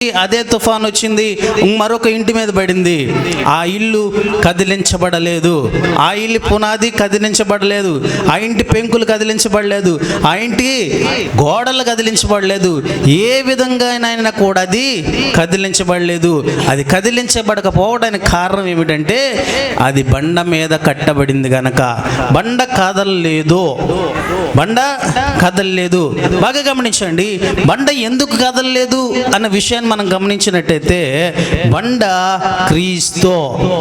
అదే తుఫాన్ వచ్చింది, మరొక ఇంటి మీద పడింది. ఆ ఇల్లు కదిలించబడలేదు, ఆ ఇల్లు పునాది కదిలించబడలేదు, ఆ ఇంటి పెంకులు కదిలించబడలేదు, ఆ ఇంటి గోడలు కదిలించబడలేదు. ఏ విధంగా అయినా కూడా అది కదిలించబడలేదు. అది కదిలించబడకపోవడానికి కారణం ఏమిటంటే అది బండ మీద కట్టబడింది గనక. బండ కదలలేదు, బండ కదలలేదు. బాగా గమనించండి, బండ ఎందుకు కదలలేదు అన్న విషయాన్ని మనం గమనించినట్టయితే, బండ క్రీస్తు.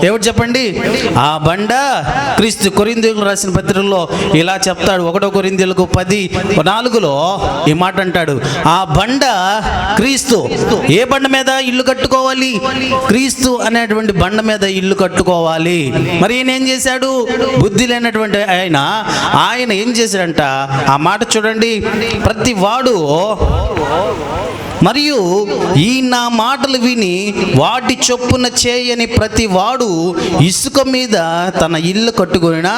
ఎవరు చెప్పండి? ఆ బండ క్రీస్తు. కొరింథీయులకు రాసిన పత్రికలో ఇలా చెప్తాడు, 1 కొరింథీయులకు 10:4 ఈ మాట అంటాడు, ఆ బండ క్రీస్తు. ఏ బండ మీద ఇల్లు కట్టుకోవాలి? క్రీస్తు అనేటువంటి బండ మీద ఇల్లు కట్టుకోవాలి. మరి ఈయన ఏం చేశాడు? బుద్ధి లేనటువంటి ఆయన ఏం చేశాడంట? ఆ మాట చూడండి, ప్రతి వాడు మరియు ఈ నా మాటలు విని వాటి చొప్పున చేయని ప్రతి వాడు ఇసుక మీద తన ఇల్లు కట్టుకొనిన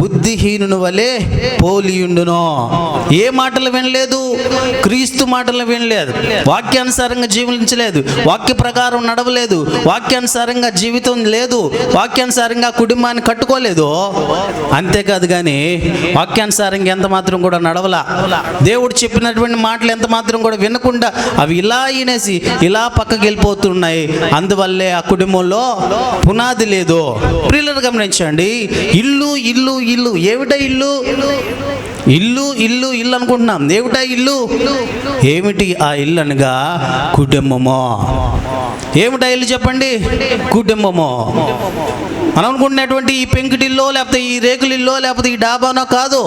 బుద్ధిహీనుని వలె పోలియుండును. ఏ మాటలు వినలేదు? క్రీస్తు మాటలు వినలేదు, వాక్యానుసారంగా జీవించలేదు, వాక్య ప్రకారం నడవలేదు, వాక్యానుసారంగా జీవితం లేదు, వాక్యానుసారంగా కుటుంబాన్ని కట్టుకోలేదు. అంతేకాదు కానీ వాక్యానుసారంగా ఎంత మాత్రం కూడా నడవలా. దేవుడు చెప్పినటువంటి మాటలు ఎంత మాత్రం కూడా వినకుండా అవి ఇలా ఈనేసి ఇలా పక్కకి వెళ్ళిపోతున్నాయి. అందువల్లే ఆ కుటుంబంలో పునాది లేదు. ప్రియులను గమనించండి, ఇల్లు ఇల్లు ఇల్లు. ఏమిటా ఇల్లు? ఇల్లు ఇల్లు ఇల్లు అనుకుంటున్నాం. ఏమిటా ఇల్లు? ఏమిటి ఆ ఇల్లు అనగా కుటుంబము. ఏమిటా ఇల్లు చెప్పండి? కుటుంబము. మనం అనుకుంటున్నటువంటి ఈ పెంకుటిల్లో, లేకపోతే ఈ రేకులిల్లో, లేకపోతే ఈ డాబానో కాదు.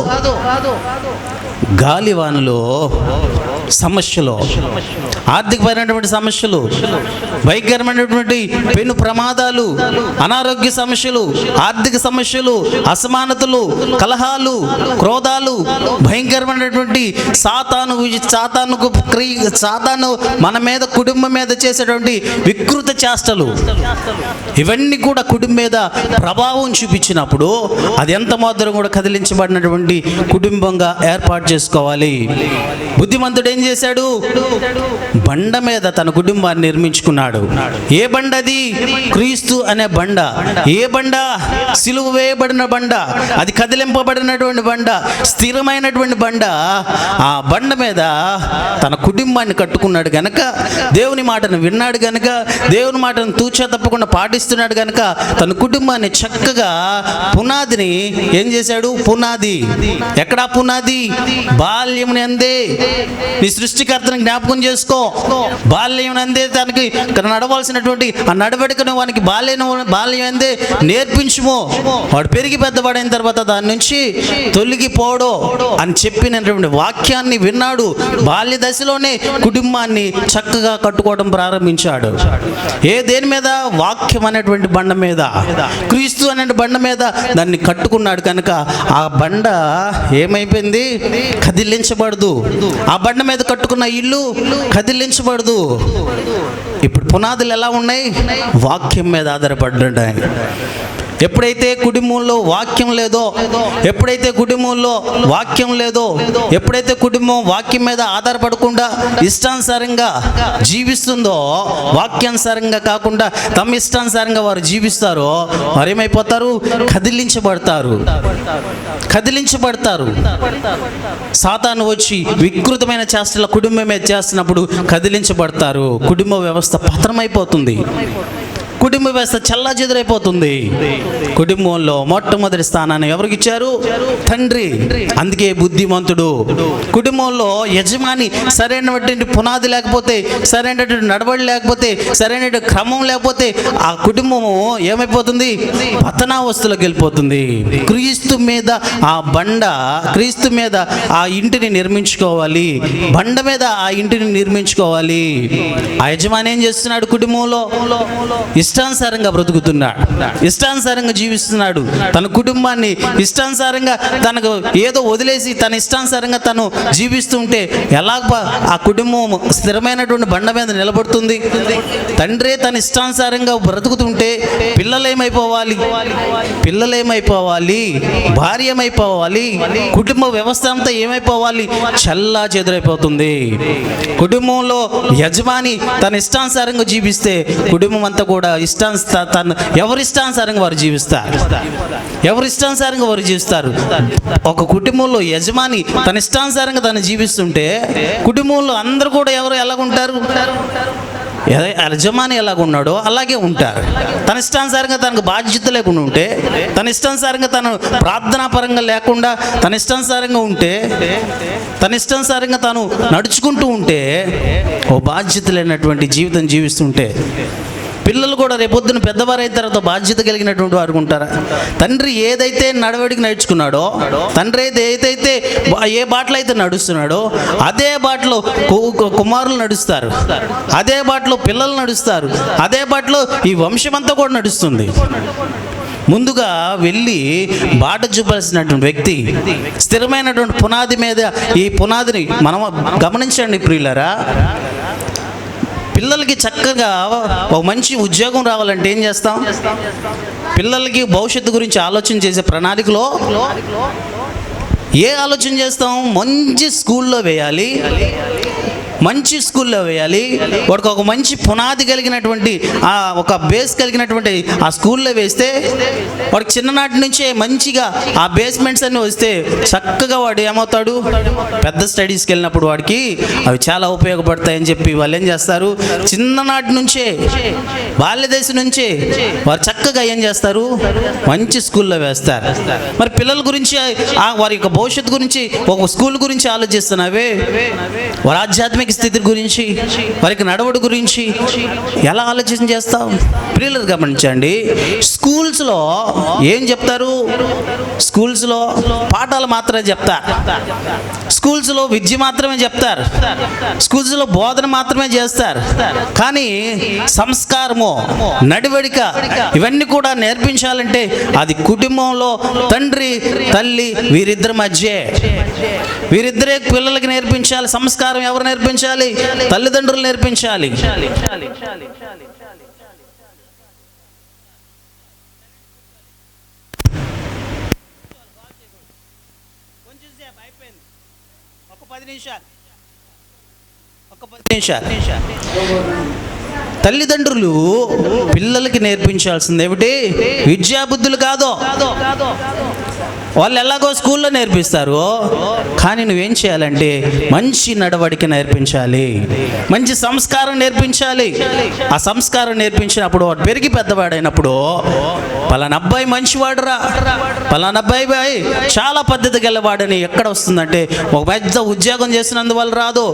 గాలివానలో సమస్యలు, ఆర్థికపరమైనటువంటి సమస్యలు, భయంకరమైనటువంటి పెను ప్రమాదాలు, అనారోగ్య సమస్యలు, ఆర్థిక సమస్యలు, అసమానతలు, కలహాలు, క్రోధాలు, భయంకరమైనటువంటి సాతాను మన మీద, కుటుంబం మీద చేసేటువంటి వికృత చేష్టలు, ఇవన్నీ కూడా కుటుంబం మీద ప్రభావం చూపించినప్పుడు అది ఎంత మాత్రం కూడా కదిలించబడినటువంటి కుటుంబంగా ఏర్పాటు చేసుకోవాలి. బుద్ధిమంతుడు ఏం చేశాడు? బండ మీద తన కుటుంబాన్ని నిర్మించుకున్నాడు. ఏ బండ అది? క్రీస్తు అనే బండ. ఏ బండ? సిలువ వేయబడిన బండ, అది కదిలింపబడినటువంటి బండ, స్థిరమైనటువంటి బండ. ఆ బండ మీద తన కుటుంబాన్ని కట్టుకున్నాడు గనక, దేవుని మాటను విన్నాడు గనక, దేవుని మాటను తూచా తప్పకుండా పాటిస్తున్నాడు గనక తన కుటుంబాన్ని చక్కగా పునాదిని ఏం చేశాడు? పునాది. ఎక్కడా పునాది? బాల్యముని అందే నీ సృష్టికర్తను జ్ఞాపకం చేసుకో. బాల్యం అందే తనకి నడవలసినటువంటి ఆ నడవడికను వానికి బాల్యం అందే నేర్పించుము. వాడు పెరిగి పెద్దవాడైన తర్వాత దాని నుంచి తొలగిపోడు అని చెప్పినటువంటి వాక్యాన్ని విన్నాడు. బాల్య దశలోనే కుటుంబాన్ని చక్కగా కట్టుకోవడం ప్రారంభించాడు. దేని మీద? వాక్యం అనేటువంటి బండ మీద, క్రీస్తు అనే బండ మీద దాన్ని కట్టుకున్నాడు కనుక ఆ బండ ఏమైపోయింది? కదిలించబడదు. ఆ బండ మీద కట్టుకున్న ఇల్లు కదిలించబడదు. ఇప్పుడు పునాదులు ఎలా ఉన్నాయి? వాక్యం మీద ఆధారపడ్డాయి. ఎప్పుడైతే కుటుంబంలో వాక్యం లేదో, ఎప్పుడైతే కుటుంబంలో వాక్యం లేదో, ఎప్పుడైతే కుటుంబం వాక్యం మీద ఆధారపడకుండా ఇష్టానుసారంగా జీవిస్తుందో, వాక్యానుసారంగా కాకుండా తమ ఇష్టానుసారంగా వారు జీవిస్తారో, వారు ఏమైపోతారు? కదిలించబడతారు. సాతాను వచ్చి వికృతమైన చేష్టల కుటుంబం మీద చేస్తున్నప్పుడు కదిలించబడతారు. కుటుంబ వ్యవస్థ పతనమైపోతుంది. కుటుంబ వ్యవస్థ చల్లాచెదురైపోతుంది. కుటుంబంలో మొట్టమొదటి స్థానాన్ని ఎవరికి ఇచ్చారు? తండ్రి. అందుకే బుద్ధిమంతుడు. కుటుంబంలో యజమాని సరైనటువంటి పునాది లేకపోతే, సరైనటువంటి నడవడి లేకపోతే, సరైన క్రమం లేకపోతే ఆ కుటుంబము ఏమైపోతుంది? పతనావస్థలోకి వెళ్ళిపోతుంది. క్రీస్తు మీద ఆ బండ, క్రీస్తు మీద ఆ ఇంటిని నిర్మించుకోవాలి. బండ మీద ఆ ఇంటిని నిర్మించుకోవాలి. ఆ యజమాని ఏం చేస్తున్నాడు? కుటుంబంలో ఇష్టానుసారంగా బ్రతుకుతున్నాడు, ఇష్టానుసారంగా జీవిస్తున్నాడు. తన కుటుంబాన్ని ఇష్టానుసారంగా తనకు ఏదో వదిలేసి తన ఇష్టానుసారంగా తను జీవిస్తుంటే ఎలాగ ఆ కుటుంబం స్థిరమైనటువంటి బండ మీద నిలబడుతుంది? తండ్రే తన ఇష్టానుసారంగా బ్రతుకుతుంటే పిల్లలేమైపోవాలి, భార్య ఏమైపోవాలి, కుటుంబ వ్యవస్థ అంతా ఏమైపోవాలి? చల్లా చెదురైపోతుంది. కుటుంబంలో యజమాని తన ఇష్టానుసారంగా జీవిస్తే కుటుంబం అంతా కూడా ఎవరిష్టానుసారంగా వారు జీవిస్తారు. ఒక కుటుంబంలో యజమాని తన ఇష్టానుసారంగా తను జీవిస్తుంటే కుటుంబంలో అందరూ కూడా ఎలాగుంటారు? యజమాని ఎలాగున్నాడో అలాగే ఉంటారు. తన ఇష్టానుసారంగా తనకు బాధ్యత లేకుండా ఉంటే, తన ఇష్టానుసారంగా తను ప్రార్థనాపరంగా లేకుండా తన ఇష్టానుసారంగా ఉంటే, తన ఇష్టానుసారంగా తాను నడుచుకుంటూ ఉంటే, ఓ బాధ్యత లేనటువంటి జీవితం జీవిస్తుంటే పిల్లలు కూడా రేపొద్దున పెద్దవారు అయిన తర్వాత బాధ్యత కలిగినటువంటి వారు ఉంటారా? తండ్రి ఏదైతే నడవడికి నేర్చుకున్నాడో, తండ్రి ఏదైతే ఏ బాటలో అయితే నడుస్తున్నాడో అదే బాటలో కుమారులు నడుస్తారు, అదే బాటలో పిల్లలు నడుస్తారు, అదే బాటలో ఈ వంశమంతా కూడా నడుస్తుంది. ముందుగా వెళ్ళి బాట చూపాల్సినటువంటి వ్యక్తి స్థిరమైనటువంటి పునాది మీద, ఈ పునాదిని మనం గమనించండి ప్రియులారా. పిల్లలకి చక్కగా ఒక మంచి ఉద్యోగం రావాలంటే ఏం చేస్తాం? పిల్లలకి భవిష్యత్తు గురించి ఆలోచన చేసే ప్రణాళికలో ఏ ఆలోచన చేస్తాం? మంచి స్కూల్లో వేయాలి, వాడికి ఒక మంచి పునాది కలిగినటువంటి ఒక బేస్ కలిగినటువంటి ఆ స్కూల్లో వేస్తే వాడికి చిన్ననాటి నుంచే మంచిగా ఆ బేస్మెంట్స్ అన్నీ వస్తే చక్కగా వాడు ఏమవుతాడు? పెద్ద స్టడీస్కి వెళ్ళినప్పుడు వాడికి అవి చాలా ఉపయోగపడతాయని చెప్పి వాళ్ళు ఏం చేస్తారు? చిన్ననాటి నుంచే, బాల్యదశ నుంచే వారు చక్కగా ఏం చేస్తారు? మంచి స్కూల్లో వేస్తారు. మరి పిల్లల గురించి వారి యొక్క భవిష్యత్తు గురించి, ఒక స్కూల్ గురించి ఆలోచిస్తున్నావే, వారి ఆధ్యాత్మిక స్థితి గురించి, వారికి నడవడి గురించి ఎలా ఆలోచన చేస్తావు? ప్రియులు గమనించండి, స్కూల్స్లో ఏం చెప్తారు? స్కూల్స్లో పాఠాలు మాత్రమే చెప్తారు, స్కూల్స్లో విద్య మాత్రమే చెప్తారు, స్కూల్స్లో బోధన మాత్రమే చేస్తారు. కానీ సంస్కారము, నడవడిక ఇవన్నీ కూడా నేర్పించాలంటే అది కుటుంబంలో తండ్రి తల్లి వీరిద్దరి మధ్యే, వీరిద్దరే పిల్లలకి నేర్పించాలి. సంస్కారం ఎవరు నేర్పించాలి? తల్లిదండ్రులు నేర్పించాలి. తల్లిదండ్రులు పిల్లలకి నేర్పించాల్సింది ఏమిటి? విద్యాబుద్ధులు కాదు. వాళ్ళు ఎలాగో స్కూల్లో నేర్పిస్తారు, కానీ నువ్వేం చేయాలంటే మంచి నడవడిక నేర్పించాలి, మంచి సంస్కారం నేర్పించాలి. ఆ సంస్కారం నేర్పించినప్పుడు వాడు పెరిగి పెద్దవాడైనప్పుడు పలానా అబ్బాయి మంచివాడురా, పలానా అబ్బాయి చాలా పద్ధతి గలవాడని ఎక్కడ వస్తుందంటే ఒక పెద్ద ఉద్యోగం చేసినందువల్ల రాదు,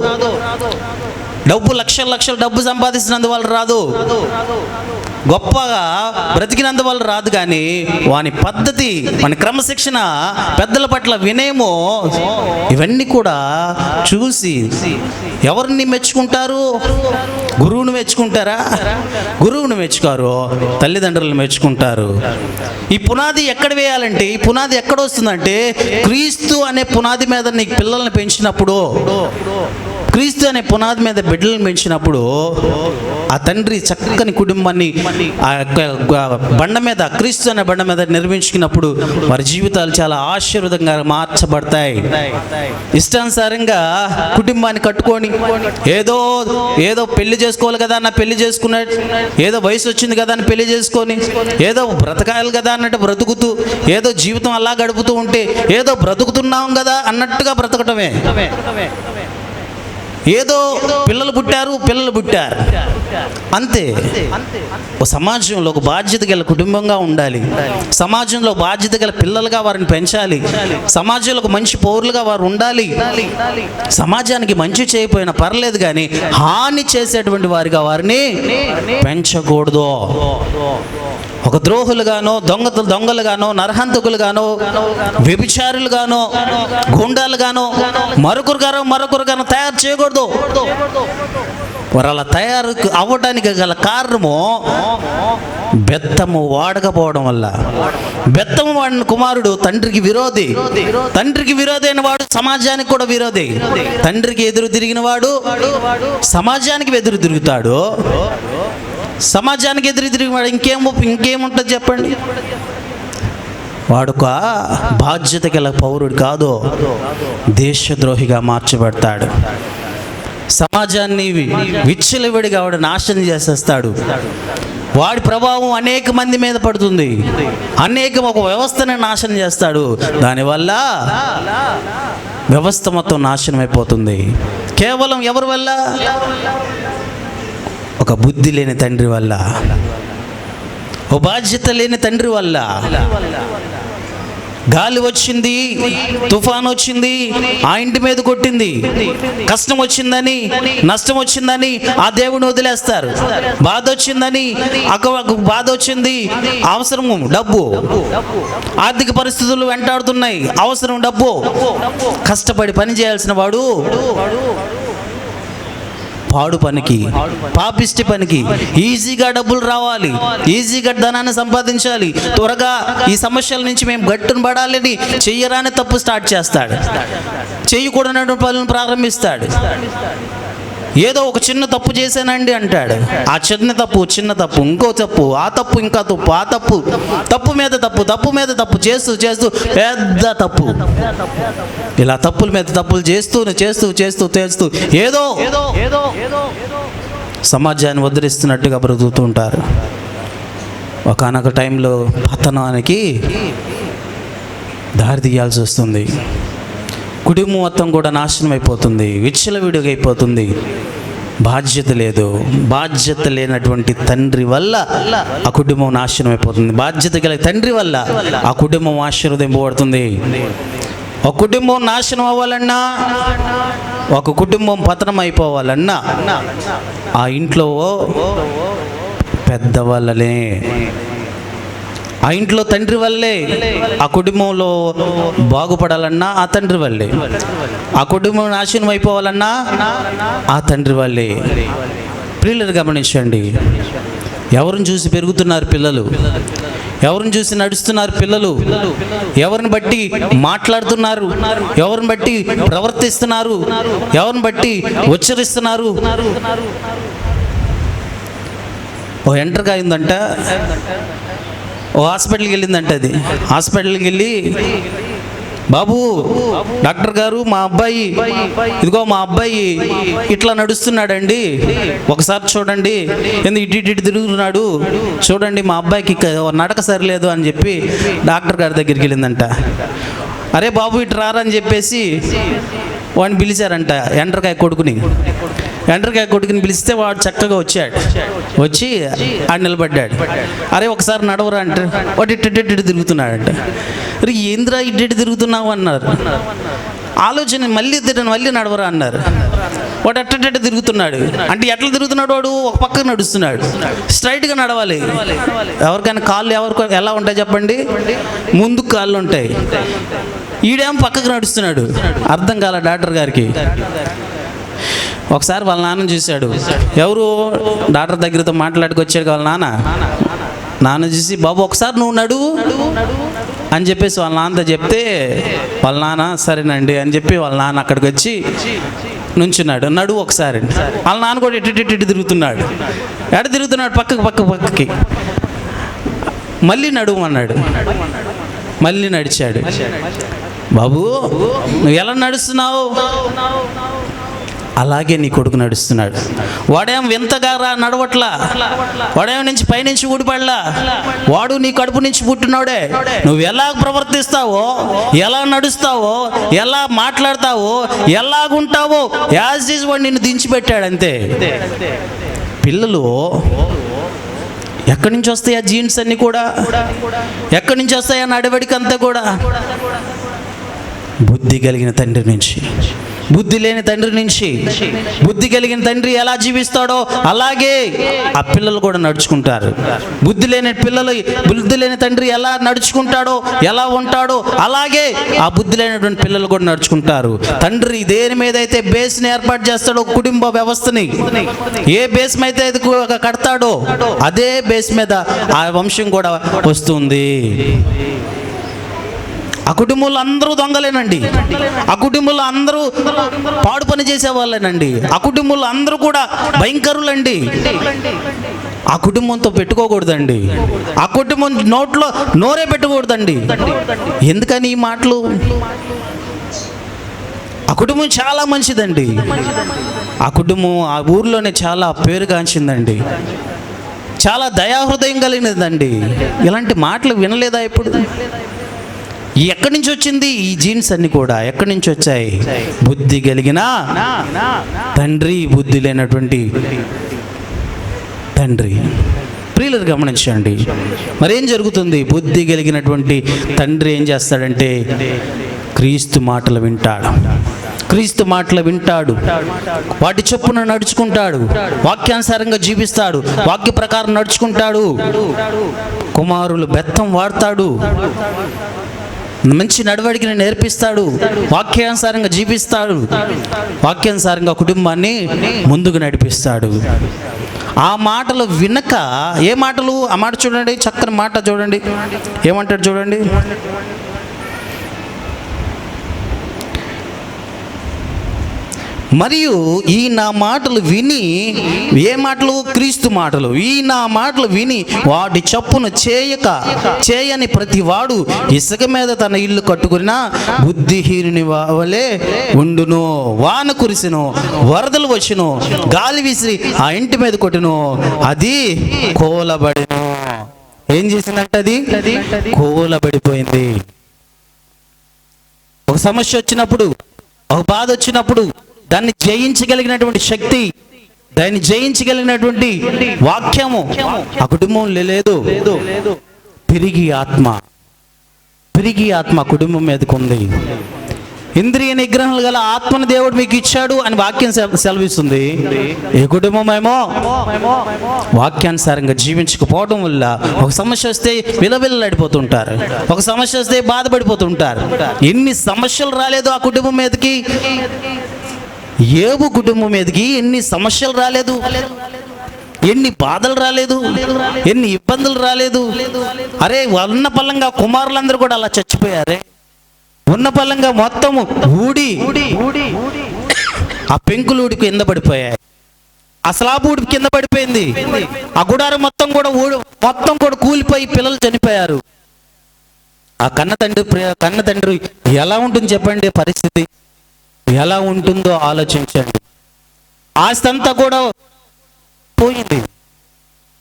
లక్షల డబ్బు సంపాదిస్తున్నందువల్ల రాదు, గొప్పగా బ్రతికినందువల్ల రాదు. కానీ వాని పద్ధతి, వాని క్రమశిక్షణ, పెద్దల పట్ల వినయము, ఇవన్నీ కూడా చూసి ఎవరిని మెచ్చుకుంటారు? గురువుని మెచ్చుకుంటారా? గురువుని మెచ్చుకారు, తల్లిదండ్రులను మెచ్చుకుంటారు. ఈ పునాది ఎక్కడ వేయాలంటే, ఈ పునాది ఎక్కడ వస్తుందంటే క్రీస్తు అనే పునాది మీద నీకు పిల్లల్ని పెంచినప్పుడు, క్రీస్తు అనే పునాది మీద బిడ్డలను పెంచినప్పుడు ఆ తండ్రి చక్కని కుటుంబాన్ని ఆ బండ మీద, క్రీస్తు అనే బండ మీద నిర్మించుకున్నప్పుడు వారి జీవితాలు చాలా ఆశీర్వాదంగా మార్చబడతాయి. ఇష్టానుసారంగా కుటుంబాన్ని కట్టుకొని ఏదో పెళ్లి చేసుకోవాలి కదా అన్న పెళ్లి చేసుకున్నాడు, ఏదో వయసు వచ్చింది కదా అని పెళ్లి చేసుకొని, ఏదో బ్రతకాలి కదా అన్నట్టు బ్రతుకుతూ, ఏదో జీవితం అలా గడుపుతూ ఉంటే ఏదో బ్రతుకుతున్నాం కదా అన్నట్టుగా బ్రతకటమే. ఏదో పిల్లలు పుట్టారు అంతే. ఒక సమాజంలో ఒక బాధ్యత గల కుటుంబంగా ఉండాలి, సమాజంలో బాధ్యత గల పిల్లలుగా వారిని పెంచాలి, సమాజంలో ఒక మంచి పౌరులుగా వారు ఉండాలి. సమాజానికి మంచి చేయకపోయినా పర్లేదు, కానీ హాని చేసేటువంటి వారిగా వారిని పెంచకూడదు. ఒక ద్రోహులుగానో, దొంగలుగానో, నరహంతకులుగానో, వ్యభిచారులుగానో, గుండాలుగానో, మరొకరుగానో తయారు చేయకూడదు. వారు అలా తయారు అవ్వడానికి గల కారణము బెత్తము వాడకపోవడం వల్ల. బెత్తము వాడిన కుమారుడు తండ్రికి విరోధి. తండ్రికి విరోధి అయిన వాడు సమాజానికి కూడా విరోధి. తండ్రికి ఎదురు తిరిగిన వాడు సమాజానికి ఎదురు తిరుగుతాడు. సమాజానికి ఎదురు తిరిగిన వాడు ఇంకేముంటుంది చెప్పండి? వాడుక బాధ్యత గల పౌరుడు కాదు, దేశద్రోహిగా మార్చబడతాడు. సమాజాన్ని విచ్చలవిడిగా వాడు నాశనం చేసేస్తాడు. వాడి ప్రభావం అనేక మంది మీద పడుతుంది. ఒక వ్యవస్థని నాశనం చేస్తాడు. దానివల్ల వ్యవస్థ మొత్తం నాశనం అయిపోతుంది. కేవలం ఎవరి వల్ల? ఒక బుద్ధి లేని తండ్రి వల్ల, ఓ బాధ్యత లేని తండ్రి వల్ల. గాలి వచ్చింది, తుఫాను వచ్చింది, ఆ ఇంటి మీద కొట్టింది. కష్టం వచ్చిందని, నష్టం వచ్చిందని ఆ దేవుని వదిలేస్తారు. బాధ వచ్చిందని, బాధ వచ్చింది, అవసరము డబ్బు, ఆర్థిక పరిస్థితులు వెంటాడుతున్నాయి, అవసరం డబ్బు. కష్టపడి పని చేయాల్సిన వాడు పాడు పనికి, పాపిష్టి పనికి, ఈజీగా డబ్బులు రావాలి, ఈజీగా ధనాన్ని సంపాదించాలి, త్వరగా ఈ సమస్యల నుంచి మేము గట్టును పడాలని చెయ్యరాని తప్పు స్టార్ట్ చేస్తాడు. చేయకూడనటువంటి పనులను ప్రారంభిస్తాడు. ఏదో ఒక చిన్న తప్పు చేశానండి అంటాడు. ఆ చిన్న తప్పు, ఇంకో తప్పు, ఆ తప్పు, ఇంకా తప్పు, ఆ తప్పు మీద తప్పు చేస్తూ పెద్ద తప్పు. ఇలా తప్పుల మీద తప్పులు చేస్తూ ఏదో సమాజాన్ని ఉద్ధరిస్తున్నట్టుగా బ్రతుకుతూ ఉంటారు. ఒకానొక టైంలో పతనానికి దారి తీయాల్సి వస్తుంది. కుటుంబం మొత్తం కూడా నాశనం అయిపోతుంది, విచ్చలవిడిగా అయిపోతుంది. బాధ్యత లేనటువంటి తండ్రి వల్ల ఆ కుటుంబం నాశనం అయిపోతుంది. బాధ్యత గల తండ్రి వల్ల ఆ కుటుంబం ఆశీర్వదింపబడుతుంది. ఒక కుటుంబం నాశనం అవ్వాలన్నా, ఒక కుటుంబం పతనం అయిపోవాలన్నా ఆ ఇంట్లో పెద్దవాళ్ళనే, ఆ ఇంట్లో తండ్రి వల్లే. ఆ కుటుంబంలో బాగుపడాలన్నా ఆ తండ్రి వల్లే. ఆ కుటుంబం నాశనం అయిపోవాలన్నా ఆ తండ్రి వల్లే. పిల్లలు గమనించండి, ఎవరిని చూసి పెరుగుతున్నారు పిల్లలు? ఎవరిని చూసి నడుస్తున్నారు పిల్లలు? ఎవరిని బట్టి మాట్లాడుతున్నారు? ఎవరిని బట్టి ప్రవర్తిస్తున్నారు? ఎవరిని బట్టి ఉచ్చరిస్తున్నారు? ఓ ఎంటర్గా అయిందంట, ఓ హాస్పిటల్కి వెళ్ళిందంట. అది హాస్పిటల్కి వెళ్ళి, బాబు డాక్టర్ గారు, మా అబ్బాయి ఇట్లా నడుస్తున్నాడండి, ఒకసారి చూడండి, ఇటు తిరుగుతున్నాడు చూడండి, మా అబ్బాయికి నడక సరిలేదు అని చెప్పి డాక్టర్ గారి దగ్గరికి వెళ్ళిందంట. అరే బాబు ఇటు రారని చెప్పేసి వాడిని పిలిచారంట. ఎండ్రకాయ కొడుకుని పిలిస్తే వాడు చక్కగా వచ్చి ఆడు నిలబడ్డాడు. అరే ఒకసారి నడవరా అంటే వాడు ఇటు తిరుగుతున్నాడంట. అరే ఏంద్రా ఇటు తిరుగుతున్నావు అన్నారు. ఆలోచన మళ్ళీ నడవరా అన్నారు. వాడు అట్ట తిరుగుతున్నాడు. అంటే ఎట్లా తిరుగుతున్నాడు? వాడు ఒక పక్కకు నడుస్తున్నాడు. స్ట్రైట్గా నడవాలి. ఎవరికైనా కాళ్ళు ఎలా ఉంటాయి చెప్పండి? ముందుకు కాళ్ళు ఉంటాయి. ఈడేమో పక్కకు నడుస్తున్నాడు. అర్థం కాల డాక్టర్ గారికి. ఒకసారి వాళ్ళ నాన్న చూశాడు. ఎవరు డాక్టర్ దగ్గరతో మాట్లాడుకొచ్చాడు వాళ్ళ నాన్న చూసి, బాబు ఒకసారి నువ్వు నడువు అని చెప్పేసి వాళ్ళ నాన్నతో చెప్తే వాళ్ళ నాన్న సరేనండి అని చెప్పి వాళ్ళ నాన్న అక్కడికి వచ్చి నుంచున్నాడు. నడువు ఒకసారి. వాళ్ళ నాన్న కూడా ఇటు తిరుగుతున్నాడు. తిరుగుతున్నాడు పక్కకి. మళ్ళీ నడువు అన్నాడు. మళ్ళీ నడిచాడు. బాబు నువ్వు ఎలా నడుస్తున్నావు? అలాగే నీ కొడుకు నడుస్తున్నాడు. వాడేం వింతగా నడవట్లా, వాడేం నుంచి పైనుంచి ఊడిపడలా, వాడు నీ కడుపు నుంచి పుట్టినోడే. నువ్వు ఎలా ప్రవర్తిస్తావో, ఎలా నడుస్తావో, ఎలా మాట్లాడతావో, ఎలాగుంటావో యాజ్ ఈజ్ వాడు నిన్ను దించిపెట్టాడు అంతే. పిల్లలు ఎక్కడి నుంచి వస్తాయి ఆ జీన్స్ అన్నీ కూడా? ఎక్కడి నుంచి వస్తాయి ఆ నడవడికి అంతా కూడా? బుద్ధి కలిగిన తండ్రి నుంచి. బుద్ధి లేని తండ్రి నుంచి. బుద్ధి కలిగిన తండ్రి ఎలా జీవిస్తాడో అలాగే ఆ పిల్లలు కూడా నడుచుకుంటారు. బుద్ధి లేని తండ్రి ఎలా నడుచుకుంటాడో, ఎలా ఉంటాడో అలాగే ఆ బుద్ధి లేనటువంటి పిల్లలు కూడా నడుచుకుంటారు. తండ్రి దేని మీద అయితే బేస్ని ఏర్పాటు చేస్తాడో, కుటుంబ వ్యవస్థని ఏ బేస్ మీద అయితే కడతాడో అదే బేస్ మీద ఆ వంశం కూడా వస్తుంది. ఆ కుటుంబంలో అందరూ దొంగలేనండి. ఆ కుటుంబంలో అందరూ పాడు పని చేసేవాళ్ళేనండి. ఆ కుటుంబంలో అందరూ కూడా భయంకరులండి. ఆ కుటుంబంతో పెట్టుకోకూడదండి. ఆ కుటుంబం నోట్లో నోరే పెట్టకూడదండి. ఎందుకని ఈ మాటలు? ఆ కుటుంబం చాలా మంచిదండి. ఆ కుటుంబం ఆ ఊర్లోనే చాలా పేరుగాంచిందండి. చాలా దయాహృదయం కలిగినదండి. ఇలాంటి మాటలు వినలేదా ఇప్పుడు? ఎక్కడి నుంచి వచ్చింది ఈ జీన్స్ అన్ని కూడా? ఎక్కడి నుంచి వచ్చాయి? బుద్ధి కలిగిన తండ్రి, బుద్ధి లేనటువంటి తండ్రి. ప్రియులు గమనించండి, మరేం జరుగుతుంది? బుద్ధి కలిగినటువంటి తండ్రి ఏం చేస్తాడంటే క్రీస్తు మాటలు వింటాడు. క్రీస్తు మాటలు వింటాడు, వాటి చొప్పున నడుచుకుంటాడు, వాక్యానుసారంగా జీవిస్తాడు, వాక్య ప్రకారం నడుచుకుంటాడు. కుమారులు బెత్తం వాడతాడు, మంచి నడవడికని నేర్పిస్తాడు, వాక్యానుసారంగా జీవిస్తాడు, వాక్యానుసారంగా కుటుంబాన్ని ముందుకు నడిపిస్తాడు. ఆ మాటలు వినక, ఏ మాటలు? ఆ మాట చూడండి, చక్కని మాట చూడండి, ఏమంటాడు చూడండి. మరియు ఈ నా మాటలు విని, ఏ మాటలు? క్రీస్తు మాటలు. ఈ నా మాటలు విని వాటి చప్పున చేయని ప్రతి వాడు ఇసుక మీద తన ఇల్లు కట్టుకున్నా బుద్ధిహీనుని వలె ఉండును. వాన కురిసెను, వరదలు వచ్చును, గాలి విసిరి ఆ ఇంటి మీద కొట్టును, అది కూలబడెను. ఏం చేసిందంటే అది కూలబడిపోయింది. ఒక సమస్య వచ్చినప్పుడు, ఒక బాధ వచ్చినప్పుడు దాన్ని జయించగలిగినటువంటి శక్తి, దాన్ని జయించగలిగినటువంటి వాక్యము ఆ కుటుంబం లేదు. పిరిగి ఆత్మ కుటుంబం మీదకు ఉంది. ఇంద్రియ నిగ్రహాలు గల ఆత్మను దేవుడు మీకు ఇచ్చాడు అని వాక్యం సెలవిస్తుంది. ఏ కుటుంబమేమో వాక్యానుసారంగా జీవించకపోవడం వల్ల ఒక సమస్య వస్తే విలవిల్లాడిపోతుంటారు, ఒక సమస్య వస్తే బాధపడిపోతుంటారు. ఎన్ని సమస్యలు రాలేదు ఆ కుటుంబం మీదకి? యోబు కుటుంబం మీదకి ఎన్ని సమస్యలు రాలేదు, ఎన్ని బాధలు రాలేదు, ఎన్ని ఇబ్బందులు రాలేదు. అరే, ఉన్న పల్లంగా కుమారులందరూ కూడా అలా చచ్చిపోయారే. ఉన్న పల్లంగా మొత్తము ఊడి ఆ పెంకులు కింద పడిపోయాయి, ఆ స్లాబ్ ఊడి కింద పడిపోయింది, ఆ గుడారం మొత్తం కూడా కూలిపోయి పిల్లలు చనిపోయారు. ఆ కన్న తండ్రి ఎలా ఉంటుంది చెప్పండి? పరిస్థితి ఎలా ఉంటుందో ఆలోచించండి. ఆస్తి అంతా కూడా పోయింది.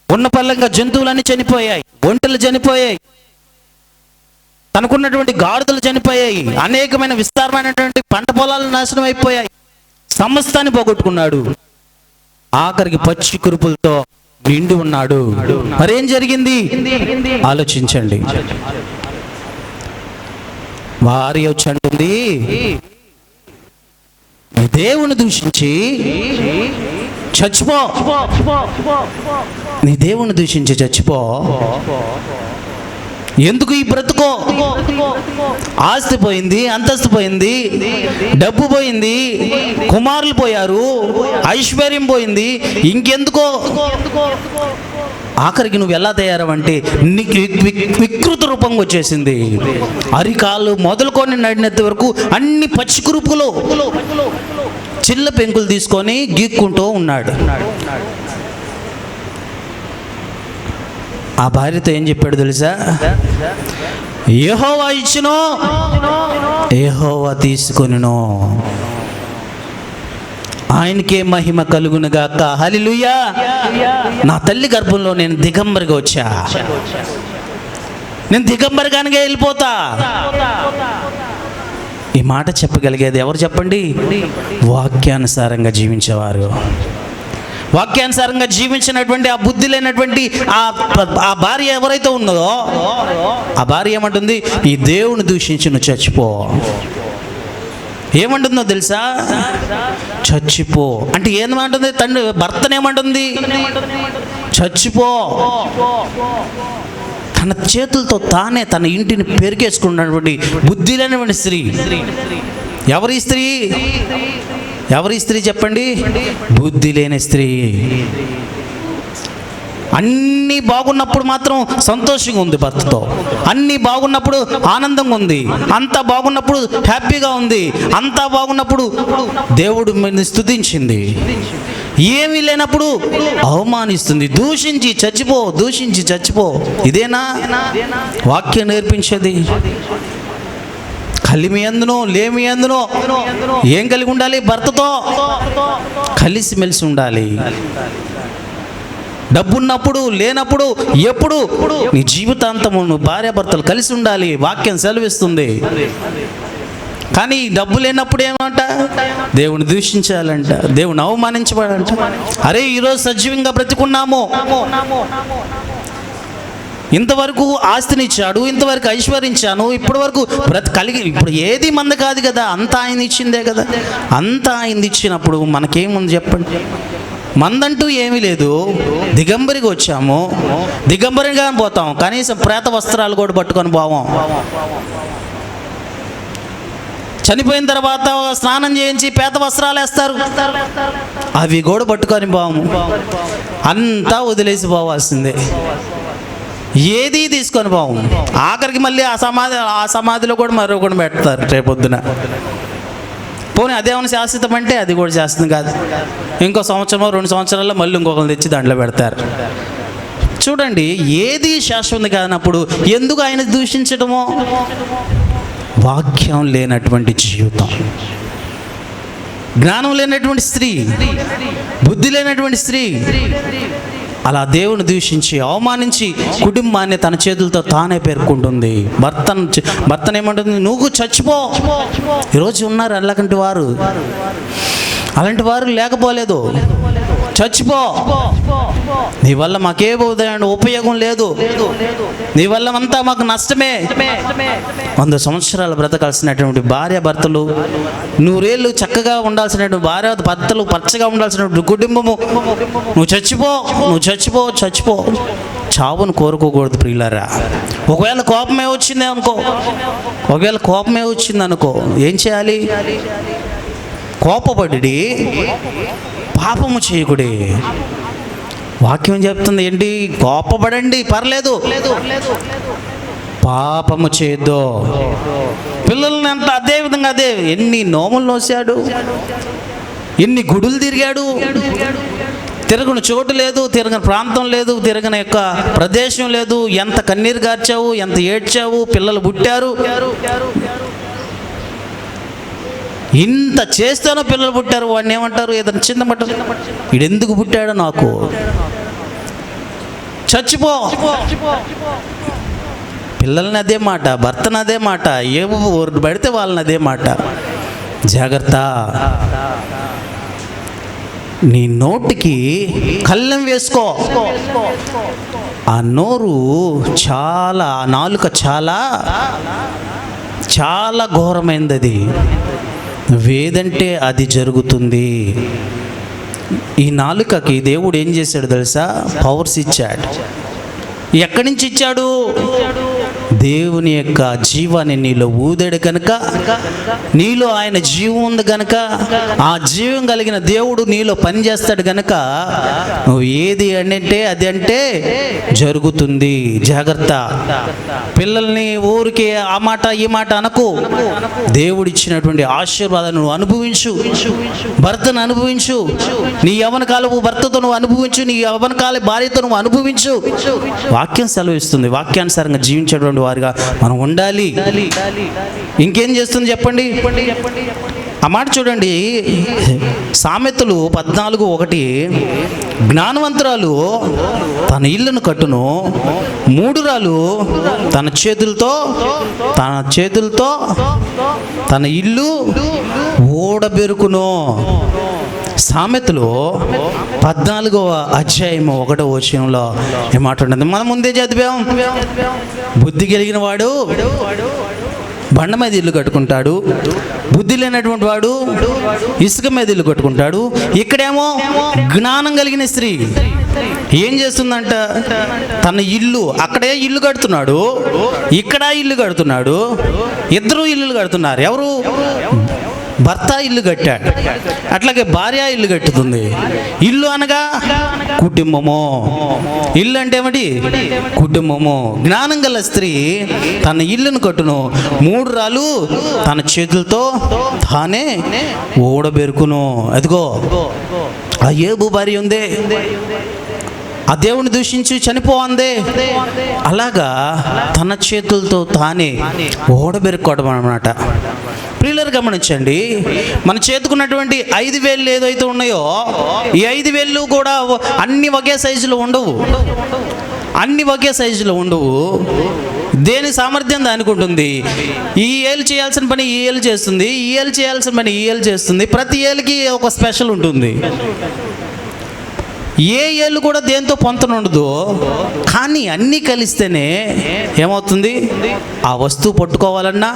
ఉన్న పల్లంగా జంతువులన్నీ చనిపోయాయి, ఒంటెలు చనిపోయాయి, తనకున్నటువంటి గాడిదలు చనిపోయాయి, అనేకమైన విస్తారమైనటువంటి పంట పొలాలు నాశనం అయిపోయాయి, సమస్తాన్ని పోగొట్టుకున్నాడు. ఆఖరికి పచ్చి కురుపులతో నిండి ఉన్నాడు. మరేం జరిగింది ఆలోచించండి. భార్య వచ్చి అంటుంది, దేవుని దూషించి చచ్చిపో, నీ దేవుని దూషించి చచ్చిపో. ఎందుకు ఈ బ్రతుకో? ఆస్తి పోయింది, అంతస్తు పోయింది, డబ్బు పోయింది, కుమారులు పోయారు, ఐశ్వర్యం పోయింది, ఇంకెందుకో? ఆఖరికి నువ్వు ఎలా తయారవంటే నీకు వికృత రూపంగా వచ్చేసింది. అరికాలు మొదలుకొని నడినెత్తి వరకు అన్ని పచ్చి కురుపులు, చిల్ల పెంకులు తీసుకొని గీక్కుంటూ ఉన్నాడు. ఆ భార్యతో ఏం చెప్పాడు తెలుసా? యెహోవా ఇచ్చును, యెహోవా తీసుకొనును, ఆయనకే మహిమ కలుగునుగాక. హల్లెలూయా. నా తల్లి గర్భంలో నేను దిగంబరిగా వచ్చా, నేను దిగంబరిగానే వెళ్ళిపోతా. ఈ మాట చెప్పగలిగేది ఎవరు చెప్పండి? వాక్యానుసారంగా జీవించేవారు. వాక్యానుసారంగా జీవించినటువంటి ఆ బుద్ధి లేనటువంటి ఆ భార్య ఎవరైతే ఉన్నదో ఆ భార్య ఏమంటుంది? ఈ దేవుని దూషించి నువ్వు చచ్చిపో. ఏమంటుందో తెలుసా? చచ్చిపో అంటే ఏమంటుంది? తండ్రి భర్తనేమంటుంది? చచ్చిపో. తన చేతులతో తానే తన ఇంటిని పెరికేసుకున్నటువంటి బుద్ధి లేనటువంటి స్త్రీ. ఎవరి స్త్రీ? ఎవరి స్త్రీ చెప్పండి? బుద్ధి లేని స్త్రీ. అన్నీ బాగున్నప్పుడు మాత్రం సంతోషంగా ఉంది భర్తతో, అన్నీ బాగున్నప్పుడు ఆనందంగా ఉంది, అంతా బాగున్నప్పుడు హ్యాపీగా ఉంది, అంతా బాగున్నప్పుడు దేవుడు మీద స్తుతించింది. ఏమీ లేనప్పుడు అవమానిస్తుంది, దూషించి చచ్చిపో, దూషించి చచ్చిపో. ఇదేనా వాక్యం నేర్పించేది? కలిమి ఎందునో లేమి ఎందునో ఏం కలిగి ఉండాలి? భర్తతో కలిసిమెలిసి ఉండాలి. డబ్బున్నప్పుడు లేనప్పుడు ఎప్పుడు నీ జీవితాంతము నువ్వు భార్యాభర్తలు కలిసి ఉండాలి. వాక్యం సెలవిస్తుంది. కానీ డబ్బు లేనప్పుడు ఏమంట? దేవుని దూషించాలంట, దేవుని అవమానించబడంట. అరే ఈరోజు సజీవంగా బ్రతికున్నాము, ఇంతవరకు ఆస్తినిచ్చాడు, ఇంతవరకు ఐశ్వర్యించాను, ఇప్పటి వరకు కలిగి, ఇప్పుడు ఏది మంద కాదు కదా, అంతా ఆయన ఇచ్చిందే కదా. అంతా ఆయన ఇచ్చినప్పుడు మనకేముంది చెప్పండి? మందంటూ ఏమీ లేదు. దిగంబరిగా వచ్చాము, దిగంబరిగా పోతాం, కనీసం ప్రేత వస్త్రాలు కూడా పట్టుకొని పోవాం. చనిపోయిన తర్వాత స్నానం చేయించి పేద వస్త్రాలు వేస్తారు, అవి కూడా పట్టుకొని పోము. అంతా వదిలేసి పోవాల్సిందే, ఏది తీసుకొని పోము. ఆఖరికి మళ్ళీ ఆ సమాధిలో కూడా మరొకటి పెడతారు రేపొద్దున. పోనీ అదేమన్నా శాశ్వతం అంటే అది కూడా శాశ్వతం కాదు. ఇంకో సంవత్సరమో 2 సంవత్సరాల్లో మళ్ళీ ఇంకొకరు తెచ్చి దాంట్లో పెడతారు. చూడండి, ఏది శాశ్వతం కానప్పుడు ఎందుకు ఆయన దూషించడమో? వాక్యం లేనటువంటి జీవితం, జ్ఞానం లేనటువంటి స్త్రీ, బుద్ధి లేనటువంటి స్త్రీ అలా దేవుని దూషించి అవమానించి కుటుంబాన్ని తన చేతులతో తానే పేర్కొంటుంది. భర్తనేమంటుంది? నువ్వు చచ్చిపో. ఈరోజు ఉన్నారు అలాంటి వారు, అలాంటి వారు లేకపోలేదు. చచ్చిపో, నీ వల్ల మాకే ఉపయోగం లేదు, నీ వల్ల అంతా మాకు నష్టమే. 100 సంవత్సరాలు బ్రతకాల్సినటువంటి భార్య భర్తలు, 100 ఏళ్ళు చక్కగా ఉండాల్సినటువంటి భార్య భర్తలు, పచ్చగా ఉండాల్సినటువంటి కుటుంబము, నువ్వు చచ్చిపో, నువ్వు చచ్చిపో, చచ్చిపో. చావును కోరుకోకూడదు ప్రియులారా. ఒకవేళ కోపమే వచ్చింది అనుకో, ఒకవేళ కోపమే వచ్చింది అనుకో, ఏం చేయాలి? కోపపడి పాపము చేయకుడి. వాక్యం చెప్తుంది ఏంటి? కోపపడండి, పర్లేదు, పాపము చేయొద్దు. పిల్లల్ని అంత అదే విధంగా అదే ఎన్ని నోములు నోసాడు, ఎన్ని గుడులు తిరిగాడు, తిరగని చోటు లేదు, తిరగని ప్రాంతం లేదు, తిరగని యొక్క ప్రదేశం లేదు. ఎంత కన్నీరు గార్చావు, ఎంత ఏడ్చావు, పిల్లలు పుట్టారు, ఇంత చేస్తేనో పిల్లలు పుట్టారు. వాడిని ఏమంటారు? ఏదైనా చిందమంటారు, వీడెందుకు పుట్టాడో నాకు. చచ్చిపో. పిల్లల్ని అదే మాట, భర్తను అదే మాట, ఏ పడితే వాళ్ళని అదే మాట. జాగ్రత్త, నీ నోటికి కళ్ళెం వేసుకో. ఆ నోరు చాలా, ఆ నాలుక చాలా చాలా ఘోరమైనది. అది వేదంటే అది జరుగుతుంది. ఈ నాలుకకి దేవుడు ఏం చేశాడు తెలుసా? పవర్స్ ఇచ్చాడు. ఎక్కడి నుంచి ఇచ్చాడు? దేవుని యొక్క జీవాన్ని నీలో ఊదాడు కనుక, నీలో ఆయన జీవం ఉంది కనుక, ఆ జీవం కలిగిన దేవుడు నీలో పనిచేస్తాడు కనుక నువ్వు ఏది అంటే అది అంటే జరుగుతుంది. జాగ్రత్త. పిల్లల్ని ఊరికి ఆ మాట ఈ మాట అనకు. దేవుడిచ్చినటువంటి ఆశీర్వాదాన్ని నువ్వు అనుభవించు, భర్తను అనుభవించు, నీ యవ్వనకాలపు భర్తతో నువ్వు అనుభవించు, నీ యవ్వనకాల భార్యతో నువ్వు అనుభవించు. వాక్యం సెలవిస్తుంది. వాక్యానుసారంగా జీవించేటువంటి వారిగా మనం ఉండాలి. ఇంకేం చేస్తుంది చెప్పండి? ఆ మాట చూడండి, సామెతలు 14:1, జ్ఞానవంతురాలు తన ఇల్లును కట్టును, మూఢురాలు తన చేతులతో తన ఇల్లు ఓడబెరుకును. సామెతలు 14వ అధ్యాయము 1వ వచనంలో ఏమాట ఉంటుంది? మనం ముందే చదివాం. బుద్ధి కలిగిన వాడు బండ మీద ఇల్లు కట్టుకుంటాడు. బుద్ధి లేనటువంటి వాడు ఇసుక మీద ఇల్లు కట్టుకుంటాడు. ఇక్కడేమో జ్ఞానం కలిగిన స్త్రీ ఏం చేస్తుందంట, తన ఇల్లు అక్కడే ఇల్లు కడుతున్నాడు, ఇక్కడ ఇల్లు కడుతున్నాడు. ఇద్దరు ఇల్లులు కడుతున్నారు. ఎవరు? భర్త ఇల్లు కట్టాడు, అట్లాగే భార్య ఇల్లు కట్టుతుంది. ఇల్లు అనగా కుటుంబము. ఇల్లు అంటే ఏమిటి? కుటుంబము. జ్ఞానం గల స్త్రీ తన ఇల్లును కట్టును, 3 రాళ్ళు తన చేతులతో తానే ఓడబెరుకును. అదిగో ఆ యోబు భార్య ఉందే, ఆ దేవుని దూషించి చనిపోందే, అలాగా తన చేతులతో తానే ఓడబెరుక్కోవడం అన్నమాట. ప్రియులారు గమనించండి, మన చేతుకున్నటువంటి 5 వేళ్ళు ఏదైతే ఉన్నాయో, ఈ 5 వేళ్ళు కూడా అన్ని ఒకే సైజులో ఉండవు. అన్ని ఒకే సైజులో ఉండవు. దేని సామర్థ్యం దానికి ఉంటుంది. ఈ ఏళ్ళు చేయాల్సిన పని ఈ ఏళ్ళు చేస్తుంది, ఈ ఏళ్ళు చేయాల్సిన పని ఈ ఏళ్ళు చేస్తుంది. ప్రతి ఏళ్ళకి ఒక స్పెషల్ ఉంటుంది. ఏ ఏళ్ళు కూడా దేంతో పొంతన ఉండదు. కానీ అన్నీ కలిస్తేనే ఏమవుతుంది? ఆ వస్తువు పట్టుకోవాలన్నా,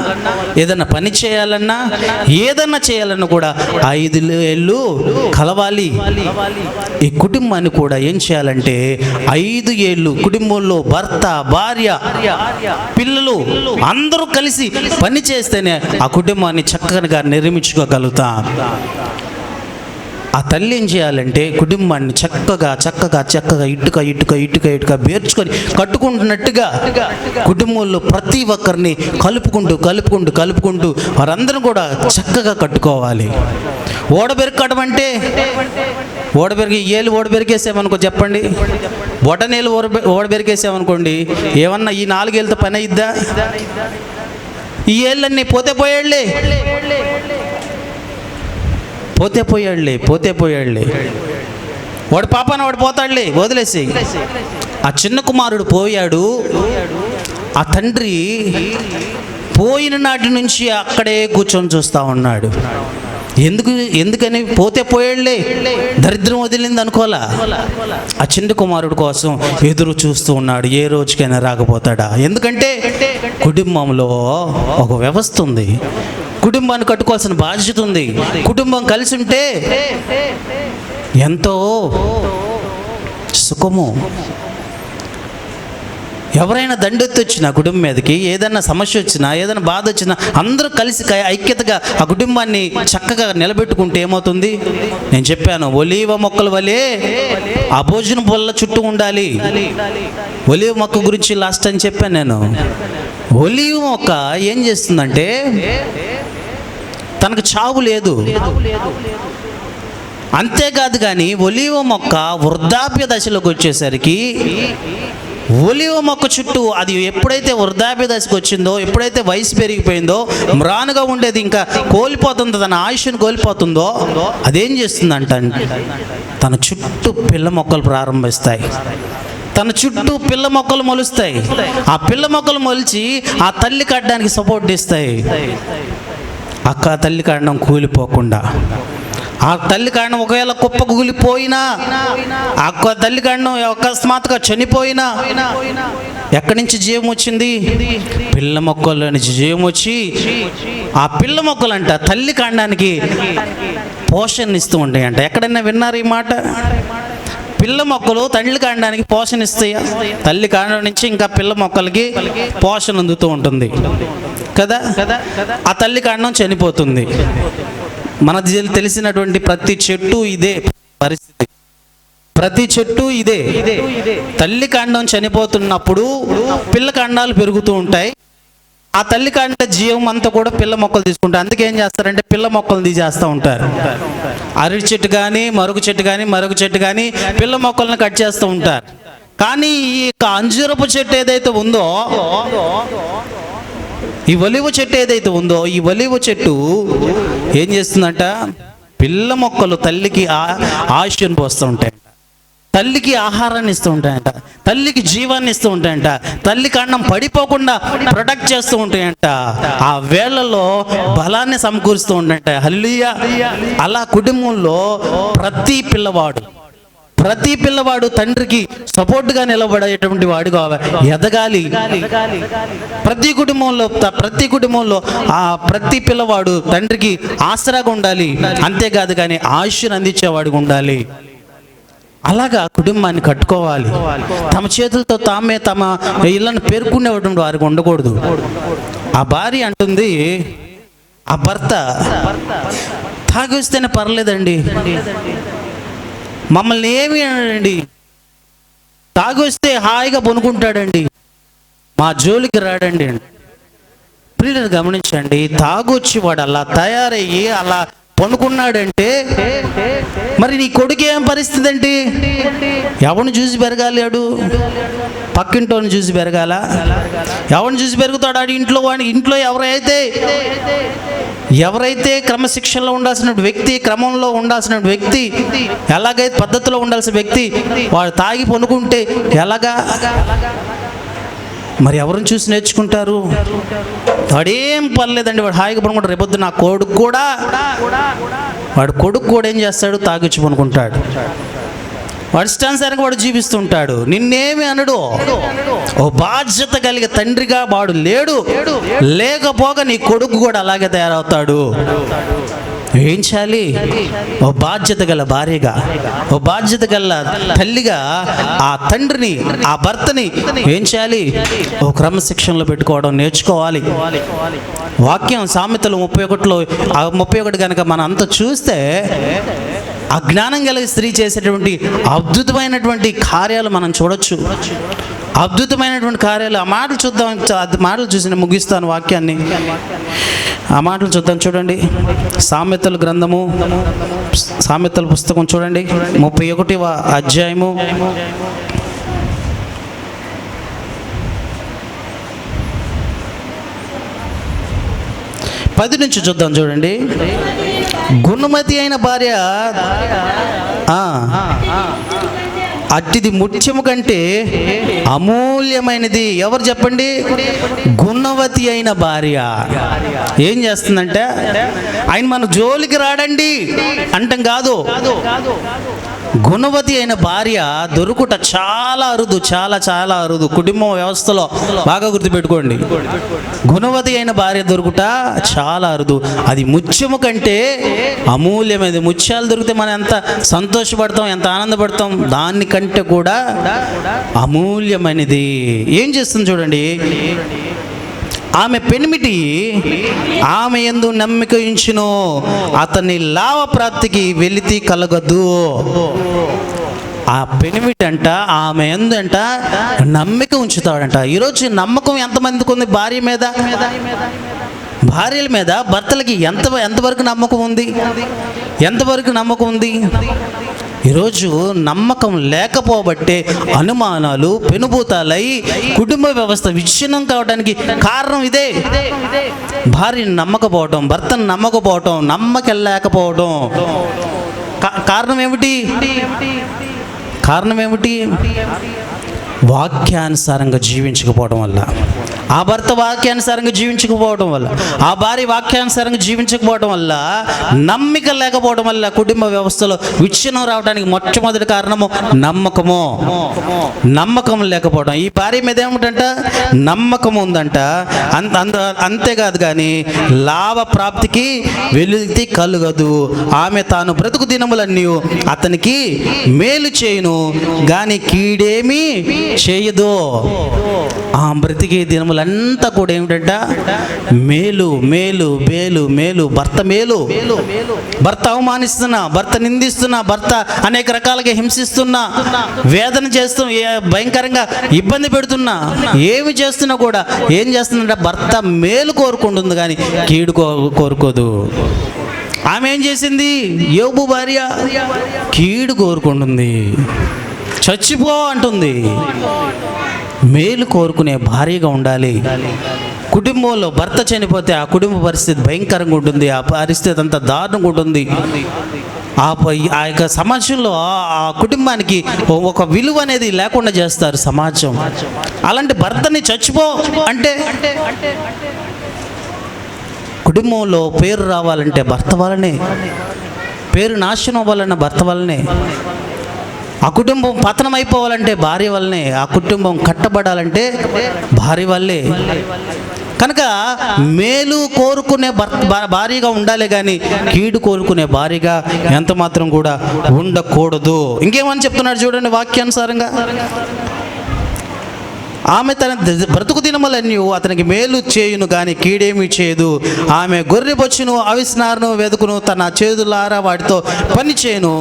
ఏదన్నా పని చేయాలన్నా, ఏదన్నా చేయాలన్నా కూడా 5 ఏళ్ళు కలవాలి. ఈ కుటుంబాన్ని కూడా ఏం చేయాలంటే 5 ఏళ్ళు కుటుంబంలో భర్త, భార్య, పిల్లలు అందరూ కలిసి పని చేస్తేనే ఆ కుటుంబాన్ని చక్కగా నిర్మించుకోగలుగుతాం. ఆ తల్లి ఏం చేయాలంటే కుటుంబాన్ని చక్కగా ఇటుక పేర్చుకొని కట్టుకుంటున్నట్టుగా కుటుంబంలో ప్రతి ఒక్కరిని కలుపుకుంటూ వారందరూ కూడా చక్కగా కట్టుకోవాలి. ఓడబెరకడం అంటే ఏళ్ళు ఓడబెరికేసామనుకో, చెప్పండి, బొటనేళ్ళు ఓడబెరికేసామనుకోండి, ఏమన్నా ఈ 4 ఏళ్ళతో పని అయిద్దా? ఈ ఏళ్ళన్నీ పోతే పోయాడులే. వాడు పాపాన వాడు పోతాడులే, వదిలేసి. ఆ చిన్న కుమారుడు పోయాడు. ఆ తండ్రి పోయిన నాటి నుంచి అక్కడే కూర్చొని చూస్తూ ఉన్నాడు. ఎందుకని? పోయాడులే, దరిద్రం వదిలింది అనుకోలా. ఆ చిన్న కుమారుడు కోసం ఎదురు చూస్తూ ఉన్నాడు, ఏ రోజుకైనా రాకపోతాడా. ఎందుకంటే కుటుంబంలో ఒక వ్యవస్థ ఉంది, కుటుంబాన్ని కట్టుకోవాల్సిన బాధ్యత ఉంది. కుటుంబం కలిసి ఉంటే ఎంతో సుఖము. ఎవరైనా దండెత్తి వచ్చినా కుటుంబం మీదకి, ఏదైనా సమస్య వచ్చినా, ఏదైనా బాధ వచ్చినా అందరూ కలిసి ఐక్యతగా ఆ కుటుంబాన్ని చక్కగా నిలబెట్టుకుంటే ఏమవుతుంది? నేను చెప్పాను, ఒలీవ మొక్కల వలె ఆ భోజనం పొల్ల చుట్టూ ఉండాలి. ఒలీవ మొక్క గురించి లాస్ట్ అని చెప్పాను నేను. ఒలీవ మొక్క ఏం చేస్తుందంటే తనకు చావు లేదు. అంతేకాదు కానీ ఒలీవ మొక్క వృద్ధాప్య దశలోకి వచ్చేసరికి ఒలీవ మొక్క చుట్టూ అది ఎప్పుడైతే వృద్ధాప్య దశకు వచ్చిందో, ఎప్పుడైతే వయసు పెరిగిపోయిందో, మ్రానుగా ఉండేది ఇంకా కోల్పోతుందో, తన ఆయుష్ను కోల్పోతుందో, అదేం చేస్తుందంట, తన చుట్టూ పిల్ల మొక్కలు ప్రారంభిస్తాయి. తన చుట్టూ పిల్ల మొక్కలు మొలుస్తాయి. ఆ పిల్ల మొక్కలు మొలిచి ఆ తల్లి కట్టడానికి సపోర్ట్ ఇస్తాయి. అక్క తల్లి కాండం కూలిపోకుండా, ఆ తల్లి కాండం ఒకవేళ కుప్ప కూలిపోయినా, ఆ తల్లి కాండం అకస్మాత్తుగా చనిపోయినా ఎక్కడి నుంచి జీవం వచ్చింది? పిల్ల మొక్కల్లో నుంచి జీవం వచ్చి ఆ పిల్ల మొక్కలంట తల్లి కాండానికి పోషణ ఇస్తూ ఉంటాయంట. ఎక్కడైనా విన్నారు ఈ మాట? పిల్ల మొక్కలు తల్లి కాండానికి పోషణ ఇస్తాయా? తల్లి కాండం నుంచి ఇంకా పిల్ల మొక్కలకి పోషణ అందుతూ ఉంటుంది కదా. ఆ తల్లి కాండం చనిపోతుంది. మన తెలిసినటువంటి ప్రతి చెట్టు ఇదే పరిస్థితి. ప్రతి చెట్టు ఇదే. తల్లి కాండం చనిపోతున్నప్పుడు పిల్ల కాండాలు పెరుగుతూ ఉంటాయి. ఆ తల్లి కాండ జీవం అంతా కూడా పిల్ల మొక్కలు తీసుకుంటారు. అందుకే ఏం చేస్తారంటే పిల్ల మొక్కలు తీసేస్తూ ఉంటారు. అరటి చెట్టు కానీ, మరొక చెట్టు కానీ పిల్ల మొక్కలను కట్ చేస్తూ ఉంటారు. కానీ ఈ అంజూరపు చెట్టు ఏదైతే ఉందో, ఈ ఒలీవ చెట్టు ఏదైతే ఉందో, ఈ ఒలీవ చెట్టు ఏం చేస్తుందంట? పిల్ల మొక్కలు తల్లికి ఆయుష్ను పోస్తూ ఉంటాయంట, తల్లికి ఆహారాన్ని ఇస్తూ ఉంటాయంట, తల్లికి జీవాన్ని ఇస్తూ ఉంటాయంట, తల్లి కాండం పడిపోకుండా ప్రొటెక్ట్ చేస్తూ ఉంటాయంట. ఆ వేళ్లలో బలాన్ని సమకూరుస్తూ ఉంటాయంట. హల్లెలూయా. అలా కుటుంబంలో ప్రతి పిల్లవాడు, ప్రతి పిల్లవాడు తండ్రికి సపోర్ట్గా నిలబడేటువంటి వాడుగా ఎదగాలి. ప్రతి కుటుంబంలో ఆ ప్రతి పిల్లవాడు తండ్రికి ఆసరాగా ఉండాలి. అంతేకాదు కానీ ఆయుష్ను అందించేవాడుగా ఉండాలి. అలాగా కుటుంబాన్ని కట్టుకోవాలి. తమ చేతులతో తామే తమ ఇళ్ళను పేర్కొనేటువంటి వారికి ఉండకూడదు. ఆ భార్య అంటుంది, ఆ భర్త తాగొస్తేనే పర్లేదండి, మమ్మల్ని ఏమి అనండి, తాగొస్తే హాయిగా పనుకుంటాడండి, మా జోలికి రాడండి. ప్రియులను గమనించండి, తాగొచ్చి వాడు అలా తయారయ్యి అలా పనుకున్నాడంటే మరి నీ కొడుకు ఏం పరిస్థితి అండి? ఎవరిని చూసి పెరగాలి? ఆడు పక్కింటోని చూసి పెరగాల? ఎవరిని చూసి పెరుగుతాడు? ఆడు ఇంట్లో ఎవరైతే క్రమశిక్షణలో ఉండాల్సిన వ్యక్తి, క్రమంలో ఉండాల్సిన వ్యక్తి, ఎలాగైతే పద్ధతిలో ఉండాల్సిన వ్యక్తి వాడు తాగి పనుకుంటే ఎలాగా? మరి ఎవరిని చూసి నేర్చుకుంటారు? వాడేం పర్లేదండి, వాడు హాయిగా పనుకుంటాడు. రేపొద్దు నా కొడుకు కూడా ఏం చేస్తాడు? తాగిచ్చి పనుకుంటాడు. వాడు ఇష్టానుసారంగా వాడు జీవిస్తుంటాడు. నిన్నేమి అనడు. ఓ బాధ్యత కలిగే తండ్రిగా వాడు లేకపోగా నీ కొడుకు కూడా అలాగే తయారవుతాడు. ఏం చేయాలి? ఓ బాధ్యత గల భార్యగా, ఓ బాధ్యత గల తల్లిగా ఆ తండ్రిని, ఆ భర్తని ఏం చేయాలి? ఓ క్రమశిక్షణలో పెట్టుకోవడం నేర్చుకోవాలి. వాక్యం సామెతలు 31 కనుక మనం అంతా చూస్తే ఆ జ్ఞానం కలిగి స్త్రీ చేసేటువంటి అద్భుతమైనటువంటి కార్యాలు మనం చూడొచ్చు. అద్భుతమైనటువంటి కార్యాలు. ఆ మాటలు చూద్దాం. మాటలు చూసి నేను ముగిస్తాను వాక్యాన్ని. ఆ మాటలు చూద్దాం. చూడండి, సామెతల గ్రంథము, సామెతల పుస్తకం చూడండి, 31వ అధ్యాయము 10 నుంచి చూద్దాం. చూడండి, గుణమతి అయిన భార్య అట్టిది ముత్యము కంటే అమూల్యమైనది. ఎవరు చెప్పండి? గుణవతి అయిన భార్య. ఏం చేస్తుందంటే, ఆయన మన జోలికి రాడండి అంటాం కాదు. గుణవతి అయిన భార్య దొరుకుట చాలా అరుదు, చాలా అరుదు. కుటుంబ వ్యవస్థలో బాగా గుర్తుపెట్టుకోండి, గుణవతి అయిన భార్య దొరుకుట చాలా అరుదు. అది ముత్యము కంటే అమూల్యమైనది. ముత్యాలు దొరికితే మనం ఎంత సంతోషపడతాం, ఎంత ఆనందపడతాం. దానికంటే కూడా అమూల్యమైనది. ఏం చేస్తుంది చూడండి, ఆమె పెనిమిటి ఆమె యందు నమ్మిక ఉంచును, అతని లాభ ప్రాప్తికి వెలితి కలగదు. ఆ పెనిమిటి అంట ఆమె యందు అంట నమ్మిక ఉంచుతాడంట. ఈరోజు నమ్మకం ఎంతమందికి ఉంది? భార్య మీద, భార్యల మీద భర్తలకి ఎంతవరకు నమ్మకం ఉంది? ఎంతవరకు నమ్మకం ఉంది? ఈరోజు నమ్మకం లేకపోబట్టే అనుమానాలు పెనుభూతాలై కుటుంబ వ్యవస్థ విచ్ఛిన్నం కావడానికి కారణం ఇదే. భార్యను నమ్మకపోవటం, భర్తను నమ్మకపోవటం, నమ్మకం లేకపోవటం. కారణం ఏమిటి? వాక్యానుసారంగా జీవించకపోవడం వల్ల, ఆ భర్త వాక్యానుసారంగా జీవించకపోవడం వల్ల, ఆ భార్య వాక్యానుసారంగా జీవించకపోవడం వల్ల, నమ్మిక లేకపోవడం వల్ల కుటుంబ వ్యవస్థలో విచ్ఛిన్నం రావడానికి మొట్టమొదటి కారణము నమ్మకం లేకపోవడం. ఈ భార్య మీద ఏమిటంట? నమ్మకం ఉందంట. అంతేకాదు కానీ లాభ ప్రాప్తికి వెలితి కలుగదు. ఆమె తాను బ్రతుకు దినములన్నీ అతనికి మేలు చేయును గాని కీడేమి చేయదు. ఆ బ్రతికే దినములంతా కూడా ఏమిటంట? మేలు మేలు మేలు మేలు. భర్త మేలు, భర్త అవమానిస్తున్నా, భర్త నిందిస్తున్నా, భర్త అనేక రకాలుగా హింసిస్తున్నా, వేదన చేస్తూ భయంకరంగా ఇబ్బంది పెడుతున్నా, ఏమి చేస్తున్నా కూడా ఏం చేస్తుందంటే భర్త మేలు కోరుకుంటుంది కానీ కీడు కోరుకోదు. ఆమె ఏం చేసింది? యోబు భార్య కీడు కోరుకుంటుంది, చచ్చిపో అంటుంది. మేలు కోరుకునే భార్యగా ఉండాలి. కుటుంబంలో భర్త చనిపోతే ఆ కుటుంబ పరిస్థితి భయంకరంగా ఉంటుంది. ఆ పరిస్థితి అంతా దారుణంగా ఉంటుంది. ఆ యొక్క సమాజంలో ఆ కుటుంబానికి ఒక విలువ అనేది లేకుండా చేస్తారు సమాజం. అలాంటి భర్తని చచ్చిపో అంటే, కుటుంబంలో పేరు రావాలంటే భర్త వల్లనే, పేరు నాశనం అవ్వాలన్న భర్త వల్లనే. ఆ కుటుంబం పతనం అయిపోవాలంటే భార్య వల్లనే, ఆ కుటుంబం కట్టబడాలంటే భార్య వల్లే. కనుక మేలు కోరుకునే భార్యగా ఉండాలి కానీ కీడు కోరుకునే భార్యగా ఎంత మాత్రం కూడా ఉండకూడదు. ఇంకేమని చెప్తున్నాడు చూడండి వాక్యానుసారంగా, ఆమె తన బ్రతుకు దినములన్నీ అతనికి మేలు చేయును కానీ కీడేమీ చేయదు. ఆమె గొర్రె బొచ్చును అవిస్నారను వెదుకును, తన చేతులారా వాటితో పని చేయను.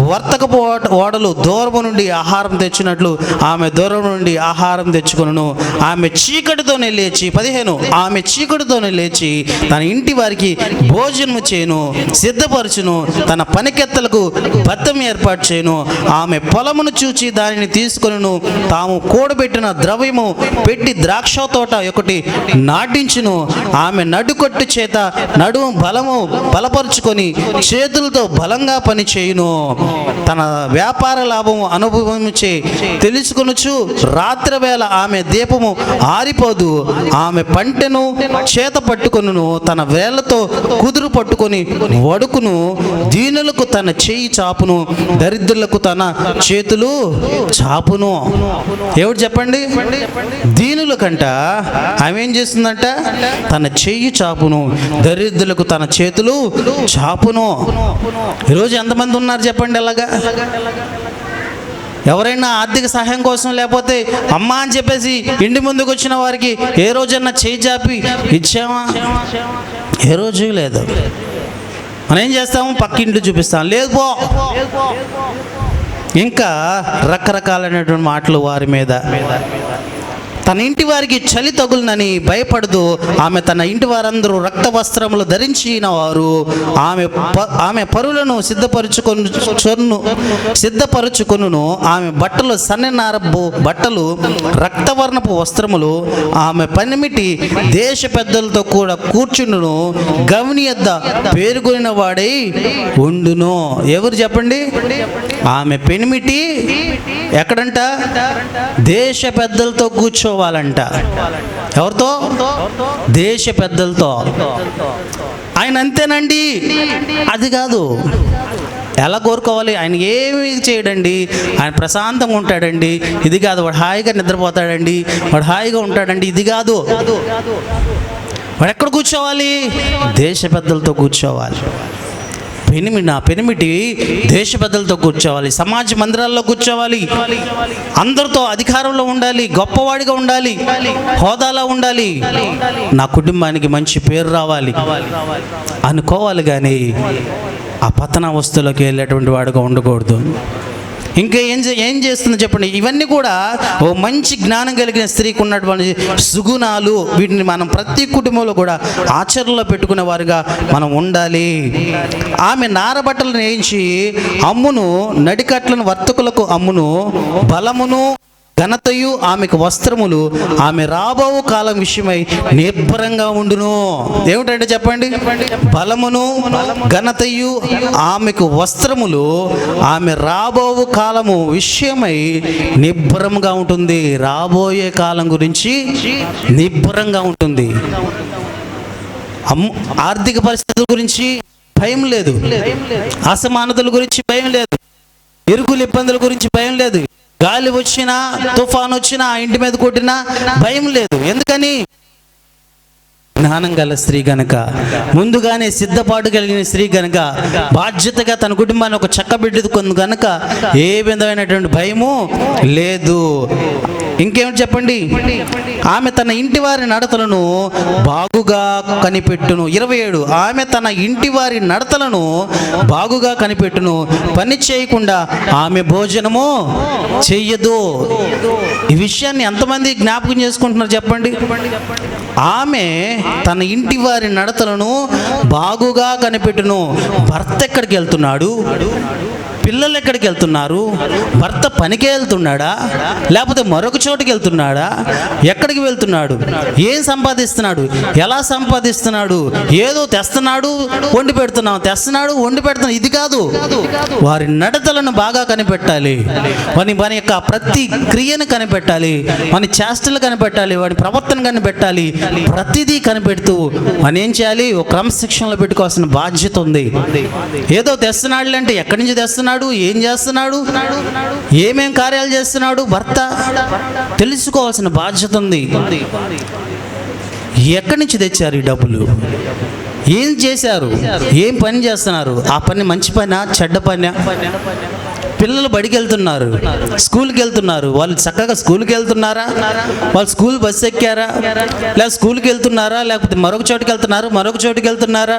వర్తకపు ఓడలు దూరము నుండి ఆహారం తెచ్చినట్లు ఆమె దూరం నుండి ఆహారం తెచ్చుకొనును. ఆమె చీకటితోనే లేచి 15 ఆమె చీకటితోనే లేచి తన ఇంటి వారికి భోజనము చేయను, సిద్ధపరచును. తన పనికెత్తలకు బద్దం ఏర్పాటు చేయను. ఆమె పొలమును చూచి దానిని తీసుకొనును. తాము కూడబెట్టిన ద్రవ్యము పెట్టి ద్రాక్ష తోట ఒకటి నాటించును. ఆమె నడుకొట్టు చేత నడుము బలపరుచుకొని చేతులతో బలంగా పని చేయును. తన వ్యాపార లాభము అనుభవించే తెలుసుకొనుచు రాత్రి వేళ ఆమె దీపము ఆరిపోదు. ఆమె పంటెను చేత పట్టుకొనును, తన వేళ్లతో కుదురు పట్టుకొని వడుకును. దీనులకు తన చేయి చాపును, దరిద్రులకు తన చేతులు చాపును. ఎవరు చెప్పండి? దీనుల కంట ఆమె ఏం చేస్తుందంట? తన చెయ్యి చాపును, దరిద్రులకు తన చేతులు చాపును. ఈరోజు ఎంతమంది ఉన్నారు చెప్పండి అలాగా? ఎవరైనా ఆర్థిక సహాయం కోసం లేకపోతే అమ్మ అని చెప్పేసి ఇంటి ముందుకు వచ్చిన వారికి ఏ రోజన్నా చేయి చాపి ఇచ్చామా? ఏ రోజు లేదు. మనం ఏం చేస్తాము? పక్కింటి చూపిస్తాం, లేదు పో. ఇంకా రకరకాలైనటువంటి మాటలు వారి మీద. తన ఇంటి వారికి చలి తగులునని భయపడదు. ఆమె తన ఇంటి వారందరూ రక్త వస్త్రములు ధరించిన వారు. ఆమె పరులను సిద్ధపరచుకొనును. ఆమె బట్టలు సన్ననారపు బట్టలు, రక్తవర్ణపు వస్త్రములు. ఆమె పనిమిటి దేశ పెద్దలతో కూడా కూర్చుండును. గవిని యొద్ద పేరుకొనిన వాడై ఉండును. ఎవరు చెప్పండి? ఆమె పెనిమిటి ఎక్కడంట? దేశ పెద్దలతో కూర్చోవాలంట. ఎవరితో? దేశ పెద్దలతో. ఆయన అంతేనండి అది కాదు. ఎలా కోరుకోవాలి? ఆయన ఏమి చేయడండి, ఆయన ప్రశాంతంగా ఉంటాడండి, ఇది కాదు. వాడు హాయిగా నిద్రపోతాడండి, వాడు హాయిగా ఉంటాడండి, ఇది కాదు. వాడు ఎక్కడ కూర్చోవాలి? దేశ పెద్దలతో కూర్చోవాలి. పెనిమిటి దేశ పెద్దలతో కూర్చోవాలి, సమాజ మందిరాల్లో కూర్చోవాలి, అందరితో అధికారంలో ఉండాలి, గొప్పవాడిగా ఉండాలి, హోదాలో ఉండాలి, నా కుటుంబానికి మంచి పేరు రావాలి అనుకోవాలి. కానీ ఆ పతన వస్తువులోకి వెళ్ళేటువంటి వాడుగా ఉండకూడదు. ఇంకా ఏం చేస్తుంది చెప్పండి? ఇవన్నీ కూడా ఓ మంచి జ్ఞానం కలిగిన స్త్రీకి ఉన్నటువంటి సుగుణాలు. వీటిని మనం ప్రతి కుటుంబంలో కూడా ఆచరణలో పెట్టుకునే వారుగా మనం ఉండాలి. ఆమె నారబట్టలను వేయించి అమ్మును, నడికట్లను వర్తకులకు అమ్మును. బలమును ఘనతయు ఆమెకు వస్త్రములు. ఆమె రాబో కాలం విషయమై నిర్భరంగా ఉండును. ఏమిటంటే చెప్పండి? బలమును ఘనతయు ఆమెకు వస్త్రములు. ఆమె రాబో కాలము విషయమై నిబ్బరంగా ఉంటుంది. రాబోయే కాలం గురించి నిబ్బరంగా ఉంటుంది. ఆర్థిక పరిస్థితుల గురించి భయం లేదు, అసమానతల గురించి భయం లేదు, ఇరుకుల ఇబ్బందుల గురించి భయం లేదు, గాలి వచ్చినా తుఫాను వచ్చినా ఇంటి మీద కొట్టినా భయం లేదు. ఎందుకని? జ్ఞానం గల స్త్రీ గనక, ముందుగానే సిద్ధపాటు కలిగిన స్త్రీ గనక, బాధ్యతగా తన కుటుంబాన్ని ఒక చక్కబెట్టుకుంది గనక ఏ విధమైనటువంటి భయము లేదు. ఇంకేమిటి చెప్పండి? ఆమె తన ఇంటి వారి నడతలను బాగుగా కనిపెట్టును. 27 ఆమె తన ఇంటి వారి నడతలను బాగుగా కనిపెట్టును. పని చేయకుండా ఆమె భోజనము చెయ్యదు. ఈ విషయాన్ని ఎంతమంది జ్ఞాపకం చేసుకుంటున్నారు చెప్పండి? ఆమె తన ఇంటి వారి నడతలను బాగుగా కనిపెట్టును. భర్త ఎక్కడికి వెళ్తున్నాడు? పిల్లలు ఎక్కడికి వెళ్తున్నారు? భర్త పనికి వెళ్తున్నాడా లేకపోతే మరొక చోటుకి వెళ్తున్నాడా? ఎక్కడికి వెళ్తున్నాడు? ఏం సంపాదిస్తున్నాడు? ఎలా సంపాదిస్తున్నాడు? ఏదో తెస్తున్నాడు, వండి పెడుతున్నాం, తెస్తున్నాడు, వండి పెడుతున్నాం, ఇది కాదు. వారి నడతలను బాగా కనిపెట్టాలి. మన యొక్క ప్రతి క్రియను కనిపెట్టాలి, మన చేష్టలు కనిపెట్టాలి, వాడి ప్రవర్తన కనిపెట్టాలి. ప్రతిదీ కనిపెడుతూ మనం ఏం చేయాలి? ఒక క్రమశిక్షణలో పెట్టుకోవాల్సిన బాధ్యత ఉంది. ఏదో తెస్తున్నాడు అంటే ఎక్కడి నుంచి తెస్తున్నాడు, వెళ్తున్నాడు, ఏం చేస్తున్నాడు, ఏమేం కార్యాలు చేస్తున్నాడు భర్త తెలుసుకోవాల్సిన బాధ్యత ఉంది. ఎక్కడి నుంచి తెచ్చారు ఈ డబ్బులు, ఏం చేశారు, ఏం పని చేస్తున్నారు, ఆ పని మంచి పనా చెడ్డ పనా? పిల్లలు బడికి వెళ్తున్నారు, స్కూల్కి వెళ్తున్నారు, వాళ్ళు చక్కగా స్కూల్కి వెళ్తున్నారా, వాళ్ళు స్కూల్ బస్సు ఎక్కారా, లేదా స్కూల్కి వెళ్తున్నారా, లేకపోతే మరొక చోటుకి వెళ్తున్నారా?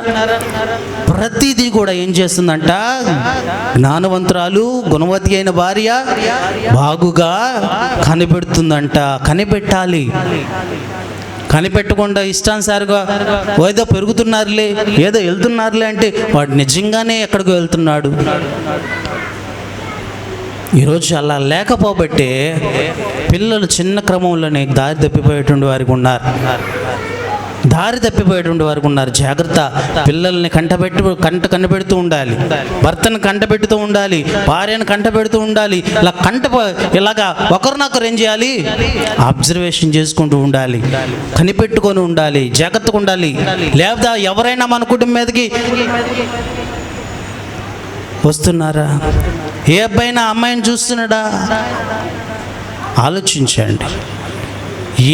ప్రతిదీ కూడా ఏం చేస్తుందంట, జ్ఞానవంతురాలు గుణవతి అయిన భార్య బాగుగా కనిపెడుతుందంట. కనిపెట్టాలి. కనిపెట్టకుండా ఇష్టానుసారిగా ఏదో పెరుగుతున్నారులే, ఏదో వెళ్తున్నారులే అంటే వాడు నిజంగానే ఎక్కడికో వెళ్తున్నాడు. ఈరోజు అలా లేకపోబట్టే పిల్లలు చిన్న క్రమంలోనే దారి తప్పిపోయేటువంటి వారికి ఉన్నారు. జాగ్రత్త. పిల్లల్ని కనిపెడుతూ ఉండాలి, భర్తను కంటపెడుతూ ఉండాలి, భార్యను కంటపెడుతూ ఉండాలి. ఇలాగా ఒకరినొకరు ఏం చేయాలి, అబ్జర్వేషన్ చేసుకుంటూ ఉండాలి, కనిపెట్టుకొని ఉండాలి, జాగ్రత్తగా ఉండాలి. లేదా ఎవరైనా మన కుటుంబం మీదకి వస్తున్నారా, ఏ అబ్బాయినా అమ్మాయిని చూస్తున్నాడా, ఆలోచించండి.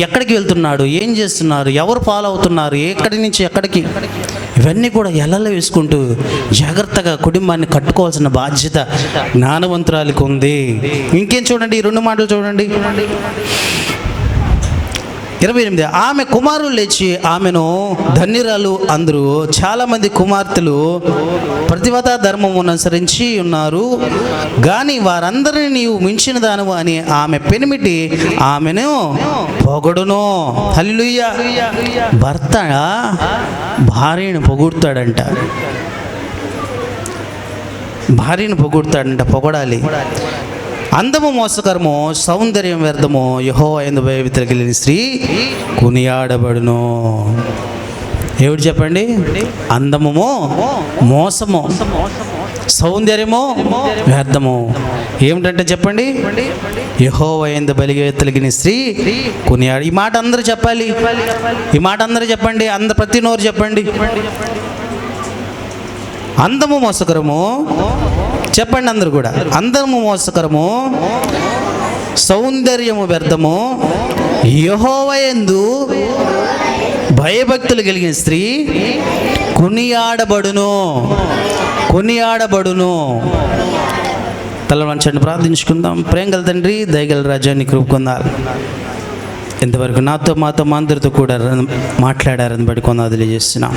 ఎక్కడికి వెళ్తున్నాడు, ఏం చేస్తున్నారు, ఎవరు ఫాలో అవుతున్నారు, ఎక్కడి నుంచి ఎక్కడికి, ఇవన్నీ కూడా ఎలలో వేసుకుంటూ జాగ్రత్తగా కుటుంబాన్ని కట్టుకోవాల్సిన బాధ్యత జ్ఞానవంతురాలికి ఉంది. ఇంకేం చూడండి, ఈ 2 మాటలు చూడండి. 28 ఆమె కుమారులు లేచి ఆమెను ధన్యురాలు అందరూ. చాలామంది కుమార్తెలు ప్రతివత ధర్మమును అనుసరించి ఉన్నారు, కానీ వారందరినీ నీవు మించిన దానవు అని ఆమె పెనిమిటి ఆమెను పొగడును. హల్లెలూయా. భర్త భార్యను పొగుడుతాడంట, పొగడాలి. అందము మోసకరము, సౌందర్యం వ్యర్థము, యెహోవా యందు భయభక్తులు కలిగిన స్త్రీ కొనియాడబడును. ఏమిటి చెప్పండి? అందము మోసము, సౌందర్యము వ్యర్థము. ఏమిటంటే చెప్పండి, యెహోవా యందు భయభక్తులు కలిగిన స్త్రీ కొనియాడు. ఈ మాట అందరూ చెప్పాలి, ఈ మాట అందరూ చెప్పండి, ప్రతి నోరు చెప్పండి. అందము మోసకరము, చెప్పండి అందరూ కూడా. అందము మోసకరము, సౌందర్యము వ్యర్థము, యెహోవా యందు భయభక్తులు కలిగిన స్త్రీ కొనియాడబడును. తల వంచండి, ప్రార్థించుకుందాం. ప్రేమగల తండ్రి, దయగల రాజ్యాన్ని కృపకొందాలి. ఇంతవరకు మాతో మా అందరితో కూడా మాట్లాడారని బట్టి కొందా తెలియజేస్తున్నాం.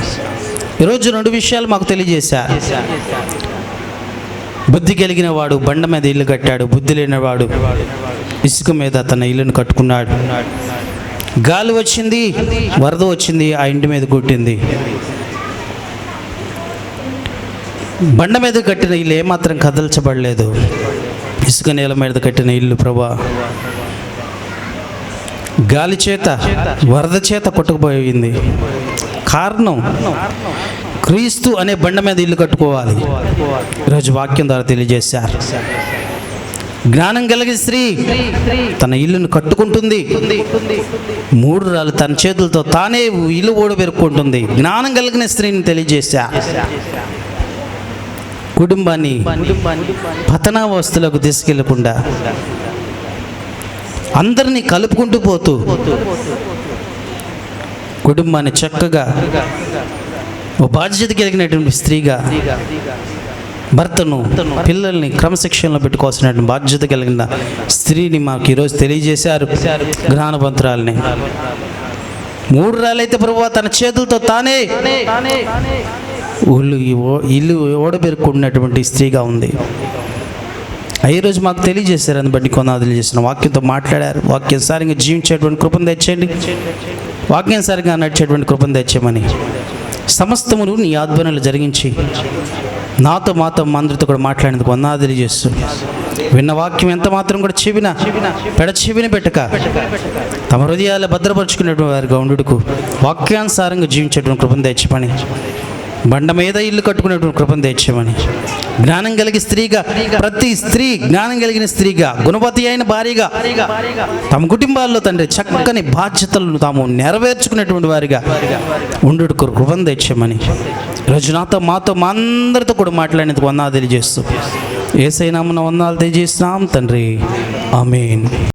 ఈరోజు 2 విషయాలు మాకు తెలియజేశారు. బుద్ధి కలిగిన వాడు బండ మీద ఇల్లు కట్టాడు, బుద్ధి లేనివాడు ఇసుక మీద తన ఇల్లును కట్టుకున్నాడు. గాలి వచ్చింది, వరద వచ్చింది, ఆ ఇంటి మీద కొట్టింది. బండ మీద కట్టిన ఇల్లు ఏమాత్రం కదల్చబడలేదు, ఇసుక నేల మీద కట్టిన ఇల్లు ప్రభా గాలి చేత వరద చేత కొట్టుకుపోయింది. కారణం, క్రీస్తు అనే బండ మీద ఇల్లు కట్టుకోవాలి. ఈరోజు వాక్యం ద్వారా తెలియజేశారు. జ్ఞానం కలిగిన స్త్రీ తన ఇల్లును కట్టుకుంటుంది. 3 రాళ్ళు తన చేతులతో తానే ఇల్లు ఓడబెరుక్కుంటుంది. జ్ఞానం కలిగిన స్త్రీని తెలియజేశారు. కుటుంబాన్ని పతనావస్థలకు తీసుకెళ్లకుండా అందరినీ కలుపుకుంటూ పోతూ కుటుంబాన్ని చక్కగా ఓ బాధ్యత కలిగినటువంటి స్త్రీగా భర్తను, పిల్లల్ని క్రమశిక్షణలో పెట్టుకోవాల్సినటువంటి బాధ్యత కలిగిన స్త్రీని మాకు ఈరోజు తెలియజేశారు. జ్ఞానవంతురాలని 3 రాళ్ళైతే ప్రభువా తన చేతులతో తానే ఇల్లు ఓడబెరుకున్నటువంటి స్త్రీగా ఉంది. ఈరోజు మాకు తెలియజేశారు. అని బట్టి కొనాదులు చేసిన వాక్యంతో మాట్లాడారు. వాక్యానుసారంగా జీవించేటువంటి కృపను తెచ్చండి, వాక్యానుసారంగా నడిచేటువంటి కృపను తెచ్చామని సమస్తమును నీ ఆధ్వర్యంలో జరిగించి నాతో మాతో అందరితో కూడా మాట్లాడేందుకు వందనాలు చేస్తూ విన్న వాక్యం ఎంత మాత్రం కూడా చెవిని పెట్టక తమ హృదయాలు భద్రపరుచుకునేటువంటి వారిగా ఉండుటకు వాక్యానుసారంగా జీవించేటువంటి కృపను తెచ్చమని, బండ మీద ఇల్లు కట్టుకునేటువంటి కృపను తెచ్చామని, జ్ఞానం కలిగి స్త్రీగా, ప్రతి స్త్రీ జ్ఞానం కలిగిన స్త్రీగా, గుణవతి అయిన భార్యగా తమ కుటుంబాల్లో తండ్రి చక్కని బాధ్యతలను తాము నెరవేర్చుకునేటువంటి వారిగా ఉండుటకు కృపను తెచ్చామని ఈరోజు నాతో మాతో మా అందరితో కూడా మాట్లాడినందుకు వందనాలు తెలియజేస్తూ యేసయ్య నామమున వందనాలు తెలియజేస్తున్నాం తండ్రి. ఆమేన్.